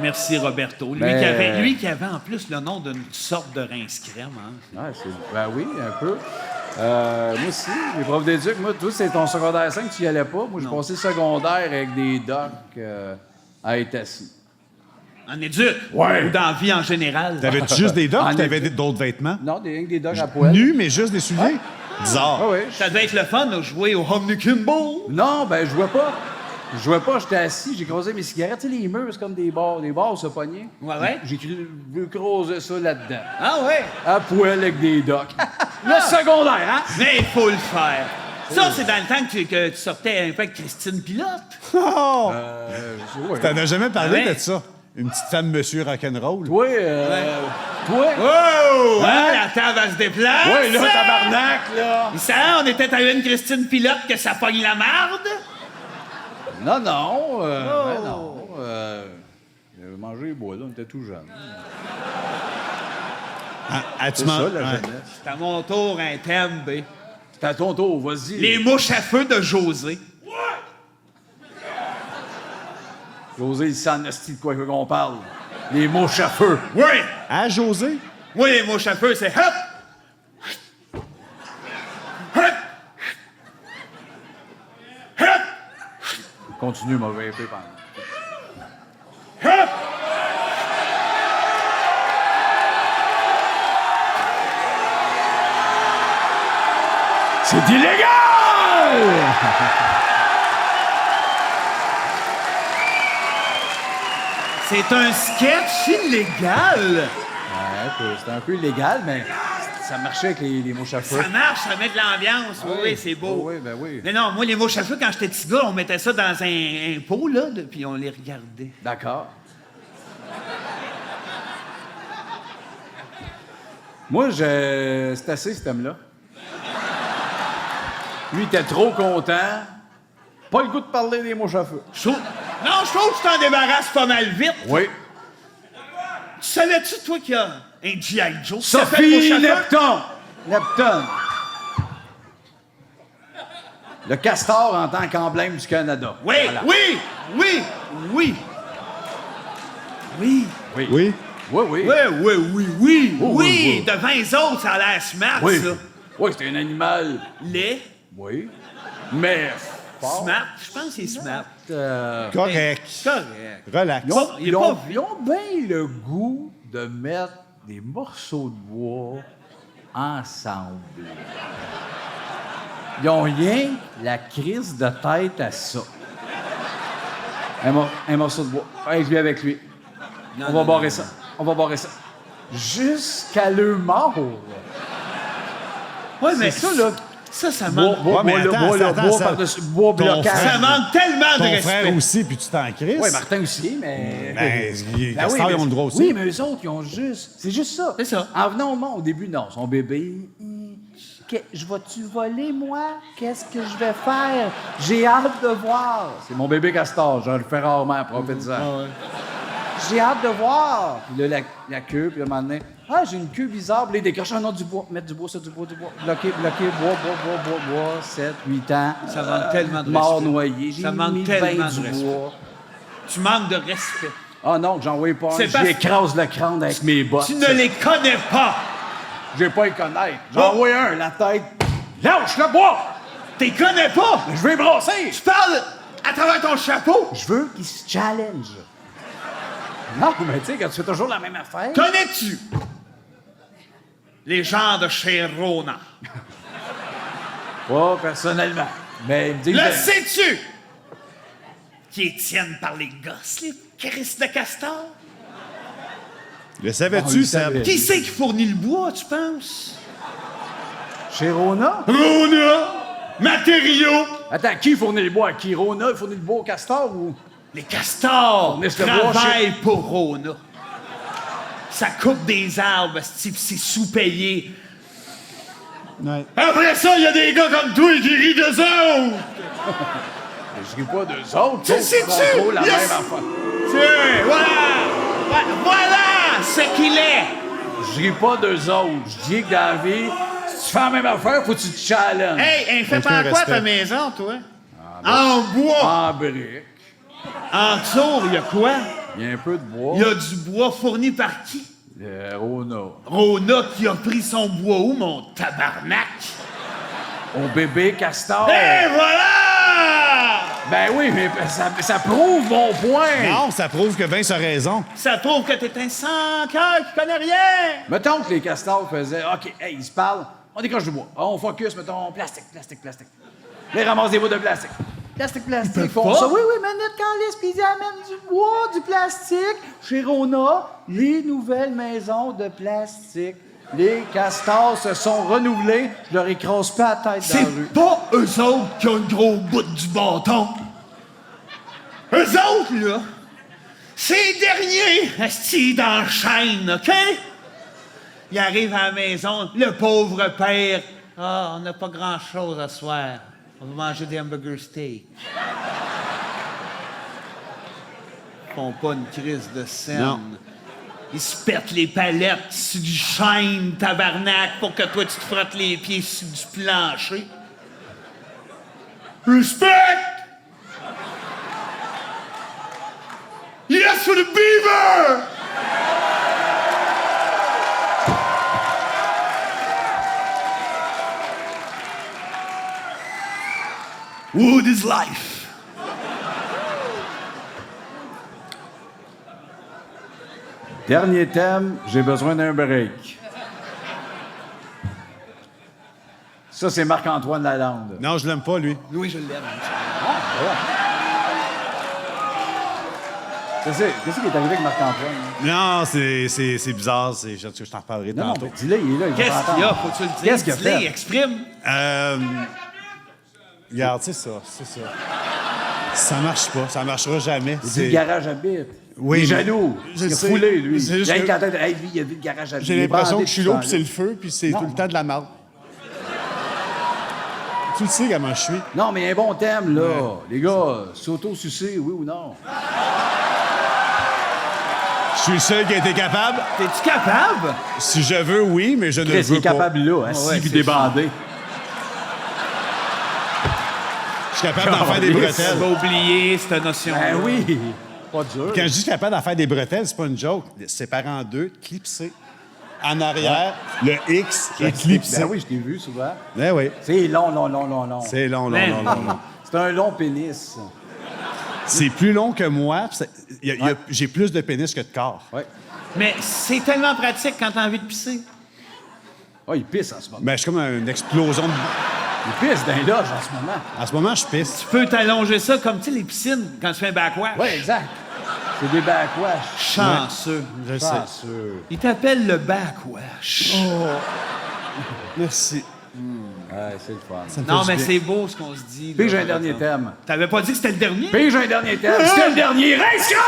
Speaker 2: Merci, Roberto. Lui qui avait en plus le nom d'une sorte de rince-crème. Hein.
Speaker 3: Ouais, ben oui, un peu. Moi aussi, les profs d'éduc, moi, toi, c'est ton secondaire 5, tu y allais pas. Moi, j'ai passé le secondaire avec des docs à être assis.
Speaker 2: En éduc.
Speaker 3: Ouais.
Speaker 2: Ou dans la vie en général.
Speaker 4: T'avais-tu juste des docs
Speaker 3: En
Speaker 4: ou t'avais
Speaker 3: effet.
Speaker 4: d'autres vêtements?
Speaker 3: Non, des docs à poil.
Speaker 4: Nus, mais juste des souliers? Bizarre.
Speaker 3: Ah oui.
Speaker 2: Ça devait être le fun de jouer au Home Kimbo.
Speaker 3: Non, ben, je jouais pas. Je jouais pas, j'étais assis, j'ai creusé mes cigarettes. Tu sais, les murs, c'est comme des barres se pognaient.
Speaker 2: Ouais.
Speaker 3: J'ai creusé ça là-dedans.
Speaker 2: Ah ouais?
Speaker 3: À poêle avec des docks. Le secondaire, hein?
Speaker 2: Mais il faut le faire. Ça, c'est dans le temps que tu sortais un peu avec Christine Pilote.
Speaker 4: Oh!
Speaker 3: Ouais.
Speaker 4: T'en as jamais parlé
Speaker 2: Ouais.
Speaker 4: de ça? Une petite femme monsieur rock'n'roll?
Speaker 3: Toi, toi?
Speaker 2: Oh!
Speaker 3: Hein?
Speaker 2: La table, elle se déplace.
Speaker 3: Ouais, là, tabarnak, là!
Speaker 2: Ça, on était à une Christine Pilote que ça pogne la marde.
Speaker 3: Non, non, ben non. J'avais mangé les bois, là, on était tout jeunes.
Speaker 4: As-tu
Speaker 3: C'est ça,
Speaker 4: mangé?
Speaker 3: la
Speaker 4: Ouais.
Speaker 3: jeunesse.
Speaker 2: C'est à mon tour, un thème, B.
Speaker 3: C'est à ton tour, vas-y.
Speaker 2: Les mouches à feu de José.
Speaker 3: José, il s'en esti de quoi qu'on parle. Les mouches à feu.
Speaker 2: Oui!
Speaker 4: Ah, José?
Speaker 2: Oui, les mouches à feu, c'est hop! Hop! Hop!
Speaker 3: Continue, mauvais épée, pendant.
Speaker 2: Hop!
Speaker 3: C'est illégal!
Speaker 2: C'est un sketch illégal!
Speaker 3: Ouais, c'était un peu illégal, mais ça marchait avec les mouches à feu.
Speaker 2: Ça marche, ça met de l'ambiance. Oui, oui, c'est beau.
Speaker 3: Oui, ben oui.
Speaker 2: Mais non, moi, les mouches à feu, quand j'étais petit gars, on mettait ça dans un pot, là, puis on les regardait.
Speaker 3: D'accord. Moi, c'est assez, ce thème-là. Lui, il était trop content. Pas le goût de parler des mouches à feu.
Speaker 2: Non, je trouve que tu t'en débarrasses pas mal vite.
Speaker 3: Oui.
Speaker 2: Tu savais-tu, toi, qu'il y a un G.I. Joe? qui s'appelle
Speaker 3: Sophie
Speaker 2: Mouche à feu?
Speaker 3: Lepton. Lepton. Le castor en tant qu'emblème du Canada.
Speaker 2: Oui,
Speaker 3: Voilà.
Speaker 2: oui, oui, oui. Oui.
Speaker 3: Oui.
Speaker 4: Oui.
Speaker 3: Oui, oui.
Speaker 2: Oui, oui, oui, oui,
Speaker 3: oui,
Speaker 2: oui.
Speaker 3: oui.
Speaker 2: Devant les autres, ça a l'air smart,
Speaker 3: Oui.
Speaker 2: ça.
Speaker 3: Oui, c'était un animal.
Speaker 2: Les
Speaker 3: Oui. Mais. fort.
Speaker 2: smart, je pense que c'est smart.
Speaker 4: Correct.
Speaker 2: Correct.
Speaker 4: Relax.
Speaker 3: Ils ont,
Speaker 2: Il est
Speaker 3: ils ont-
Speaker 2: pas
Speaker 3: ils ont bien le goût de mettre des morceaux de bois ensemble. Ils ont rien la crise de tête à ça. Un morceau de bois. Avec lui. On va barrer ça. On va barrer ça. Jusqu'à le mort.
Speaker 2: Oui, mais
Speaker 3: C'est ça, là.
Speaker 2: ça
Speaker 3: Bois,
Speaker 2: manque.
Speaker 3: bois,
Speaker 4: Ouais, mais
Speaker 3: bois,
Speaker 4: attends,
Speaker 3: bois, là,
Speaker 4: attends,
Speaker 3: bois
Speaker 4: ça-
Speaker 3: par-dessus, bois
Speaker 4: ton
Speaker 3: blocage.
Speaker 4: frère-
Speaker 2: Ça manque tellement de
Speaker 4: Ton
Speaker 2: respect.
Speaker 4: frère aussi, puis tu t'en crises.
Speaker 3: Oui, Martin aussi, mais.
Speaker 4: Ben, les
Speaker 3: Ben
Speaker 4: castors,
Speaker 3: mais
Speaker 4: ils ont le droit aussi.
Speaker 3: Oui, mais eux autres, ils ont juste. C'est juste ça.
Speaker 2: C'est ça.
Speaker 3: En venant au monde, au début, non. Son bébé. Je vais-tu voler, moi? Qu'est-ce que je vais faire? J'ai hâte de voir. C'est mon bébé castor. Je le fais rarement, profite-en. J'ai hâte de voir. Puis là, la queue, puis à un moment donné, ah, j'ai une queue bizarre. Puis là, il décroche un autre du bois. Mettre du bois, ça, du bois. Bloqué, bois. 7, 8 ans.
Speaker 2: Ça manque tellement de
Speaker 3: Mort
Speaker 2: respect.
Speaker 3: noyé. J'ai
Speaker 2: Ça manque
Speaker 3: mis
Speaker 2: tellement
Speaker 3: ben
Speaker 2: de
Speaker 3: du
Speaker 2: respect.
Speaker 3: bois.
Speaker 2: Tu manques de respect.
Speaker 3: Ah non, que j'en vois pas.
Speaker 2: C'est parce-
Speaker 3: J'écrase le crâne avec mes bottes.
Speaker 2: Tu ne les connais pas.
Speaker 3: Je vais pas y connaître. J'en vois un, la tête. Lâche le bois!
Speaker 2: Tu les connais pas.
Speaker 3: Je vais brasser!
Speaker 2: Tu parles à travers ton chapeau.
Speaker 3: Je veux qu'il se challenge. Non, mais tu sais, quand tu fais toujours la même affaire.
Speaker 2: Connais-tu les gens de chez Rona?
Speaker 3: Pas personnellement. Mais ils me disent.
Speaker 2: Le sais-tu? Qui tiennent par les gosses, les crises de castor?
Speaker 4: Le
Speaker 3: Ah,
Speaker 4: savais-tu,
Speaker 3: il
Speaker 4: Seb?
Speaker 3: savait.
Speaker 2: Qui c'est qui fournit le bois, tu penses?
Speaker 3: Chez Rona?
Speaker 2: Rona! Matériaux!
Speaker 3: Attends, qui fournit le bois à qui? Rona, il fournit le bois au castor ou.
Speaker 2: Les castors
Speaker 3: Laisse le bois
Speaker 2: travaillent pour Rona. Ça coupe des arbres, c'est sous-payé.
Speaker 4: Ouais.
Speaker 2: Après ça, il y a des gars comme toi qui rient d'eux autres!
Speaker 3: Je ris pas d'eux autres.
Speaker 2: Tu
Speaker 3: ils
Speaker 2: sais-tu?
Speaker 3: font trop la
Speaker 2: Yes!
Speaker 3: même affaire.
Speaker 2: Tiens, voilà! Voilà ce qu'il est!
Speaker 3: Je ris pas d'eux autres. Je dis que dans la vie, si tu fais la même affaire, faut que tu te challenges.
Speaker 2: Hey, elle fait pas
Speaker 4: Aucun
Speaker 2: quoi
Speaker 4: respect.
Speaker 2: ta maison, toi? En bois!
Speaker 3: En brique.
Speaker 2: En dessous, il y a quoi?
Speaker 3: Il y a un peu de bois.
Speaker 2: Il y a du bois fourni par qui?
Speaker 3: Le Rona.
Speaker 2: Rona qui a pris son bois où, mon tabarnak?
Speaker 3: Au bébé castor.
Speaker 2: Et voilà!
Speaker 3: Ben oui, mais ça prouve mon point.
Speaker 4: Non, ça prouve que Vince a raison.
Speaker 2: Ça prouve que t'es un sans-cœur qui connaît rien!
Speaker 3: Mettons que les castors faisaient, OK, hey, ils se parlent, on décroche du bois. Ah, on focus, mettons, plastique. Là, ils ramassent des bouts de plastique. Plastique. Ils
Speaker 2: font
Speaker 3: font
Speaker 2: pas?
Speaker 3: ça. Oui, manette calice, puis ils amènent du bois, du plastique. Chez Rona, les nouvelles maisons de plastique. Les castors se sont renouvelés. Je leur écrase pas la tête dans la rue.
Speaker 2: C'est pas eux autres qui ont le gros bout du bâton. Eux autres, là, c'est les derniers, esti dans la chaîne, OK? Ils arrivent à la maison, le pauvre père. Ah, on n'a pas grand-chose à soir. On va manger des hamburger steak. Ils font pas une crise de scène.
Speaker 4: Non.
Speaker 2: Ils se pètent les palettes sur du chêne, tabarnak, pour que toi, tu te frottes les pieds sur du plancher. Respect! Yes for the beaver! Wood is life.
Speaker 3: Dernier thème, j'ai besoin d'un break. Ça, c'est Marc-Antoine Lalande.
Speaker 4: Non, je l'aime pas, lui.
Speaker 2: Oui, je l'aime.
Speaker 3: Qu'est-ce qui est arrivé avec Marc-Antoine?
Speaker 4: Non, c'est bizarre. Je t'en reparlerai
Speaker 3: Non,
Speaker 4: tantôt.
Speaker 3: mais dis-le, il est là. Il va
Speaker 2: Qu'est-ce qu'il y a?
Speaker 3: t'entendre.
Speaker 2: Faut-tu le dire?
Speaker 3: Qu'est-ce qu'il a
Speaker 2: Dis-le,
Speaker 3: fait?
Speaker 2: exprime.
Speaker 4: Regarde, c'est ça. Ça marche pas. Ça marchera jamais.
Speaker 3: Il dit le garage à bite.
Speaker 4: Oui,
Speaker 3: il est
Speaker 4: mais-
Speaker 3: jaloux.
Speaker 4: je
Speaker 3: Il a
Speaker 4: sais.
Speaker 3: foulé, lui.
Speaker 4: C'est juste
Speaker 3: Il a
Speaker 4: que-
Speaker 3: qu'à tête, hey, lui, il a vu le garage à bite.
Speaker 4: J'ai
Speaker 3: Il est
Speaker 4: l'impression
Speaker 3: bandé
Speaker 4: que je suis
Speaker 3: tout
Speaker 4: là,
Speaker 3: le
Speaker 4: puis c'est
Speaker 3: temps,
Speaker 4: le feu, puis c'est
Speaker 3: Non.
Speaker 4: tout le temps de la merde. Tu le sais comment je suis.
Speaker 3: Non, mais un bon thème, là. Les gars, s'auto-sucer, oui ou non?
Speaker 4: Je suis le seul qui a été capable.
Speaker 2: T'es-tu capable?
Speaker 4: Si je veux, oui, mais je ne
Speaker 3: Chris, il
Speaker 4: veux
Speaker 3: est
Speaker 4: pas.
Speaker 3: capable là, assis puis débandé.
Speaker 4: Je suis capable d'en faire des
Speaker 2: Tu
Speaker 4: bretelles.
Speaker 2: vas oublier cette notion.
Speaker 3: Ben oui, pas dur.
Speaker 4: Quand je dis capable d'en faire des bretelles, c'est pas une joke. Séparer en deux, clipser. En arrière, le X est clipsé.
Speaker 3: Ben oui, je t'ai vu souvent.
Speaker 4: Ben oui.
Speaker 3: C'est long.
Speaker 4: C'est long.
Speaker 3: C'est un long pénis.
Speaker 4: C'est plus long que moi. Puis j'ai plus de pénis que de corps.
Speaker 3: Ouais.
Speaker 2: Mais c'est tellement pratique quand t'as envie de pisser.
Speaker 3: Oh, il pisse en ce moment.
Speaker 4: Ben, je suis comme une explosion de...
Speaker 3: Il pisse dans les loges en ce moment.
Speaker 4: En ce moment, je pisse.
Speaker 2: Tu peux t'allonger ça comme, tu sais, les piscines, quand tu fais un backwash.
Speaker 3: Oui, exact. C'est des backwash.
Speaker 2: Chanceux.
Speaker 4: Je sais.
Speaker 3: Chanceux.
Speaker 2: Il t'appelle le backwash.
Speaker 4: Merci.
Speaker 3: Ouais, c'est le fun.
Speaker 4: Ça me
Speaker 2: Non,
Speaker 4: fait
Speaker 2: mais
Speaker 4: du bien.
Speaker 2: c'est beau ce qu'on se dit.
Speaker 3: Puis
Speaker 2: là,
Speaker 3: j'ai un
Speaker 2: par
Speaker 3: dernier
Speaker 2: exemple.
Speaker 3: thème.
Speaker 2: T'avais pas dit que c'était le dernier?
Speaker 3: Puis j'ai un dernier thème. C'était le dernier. Race car!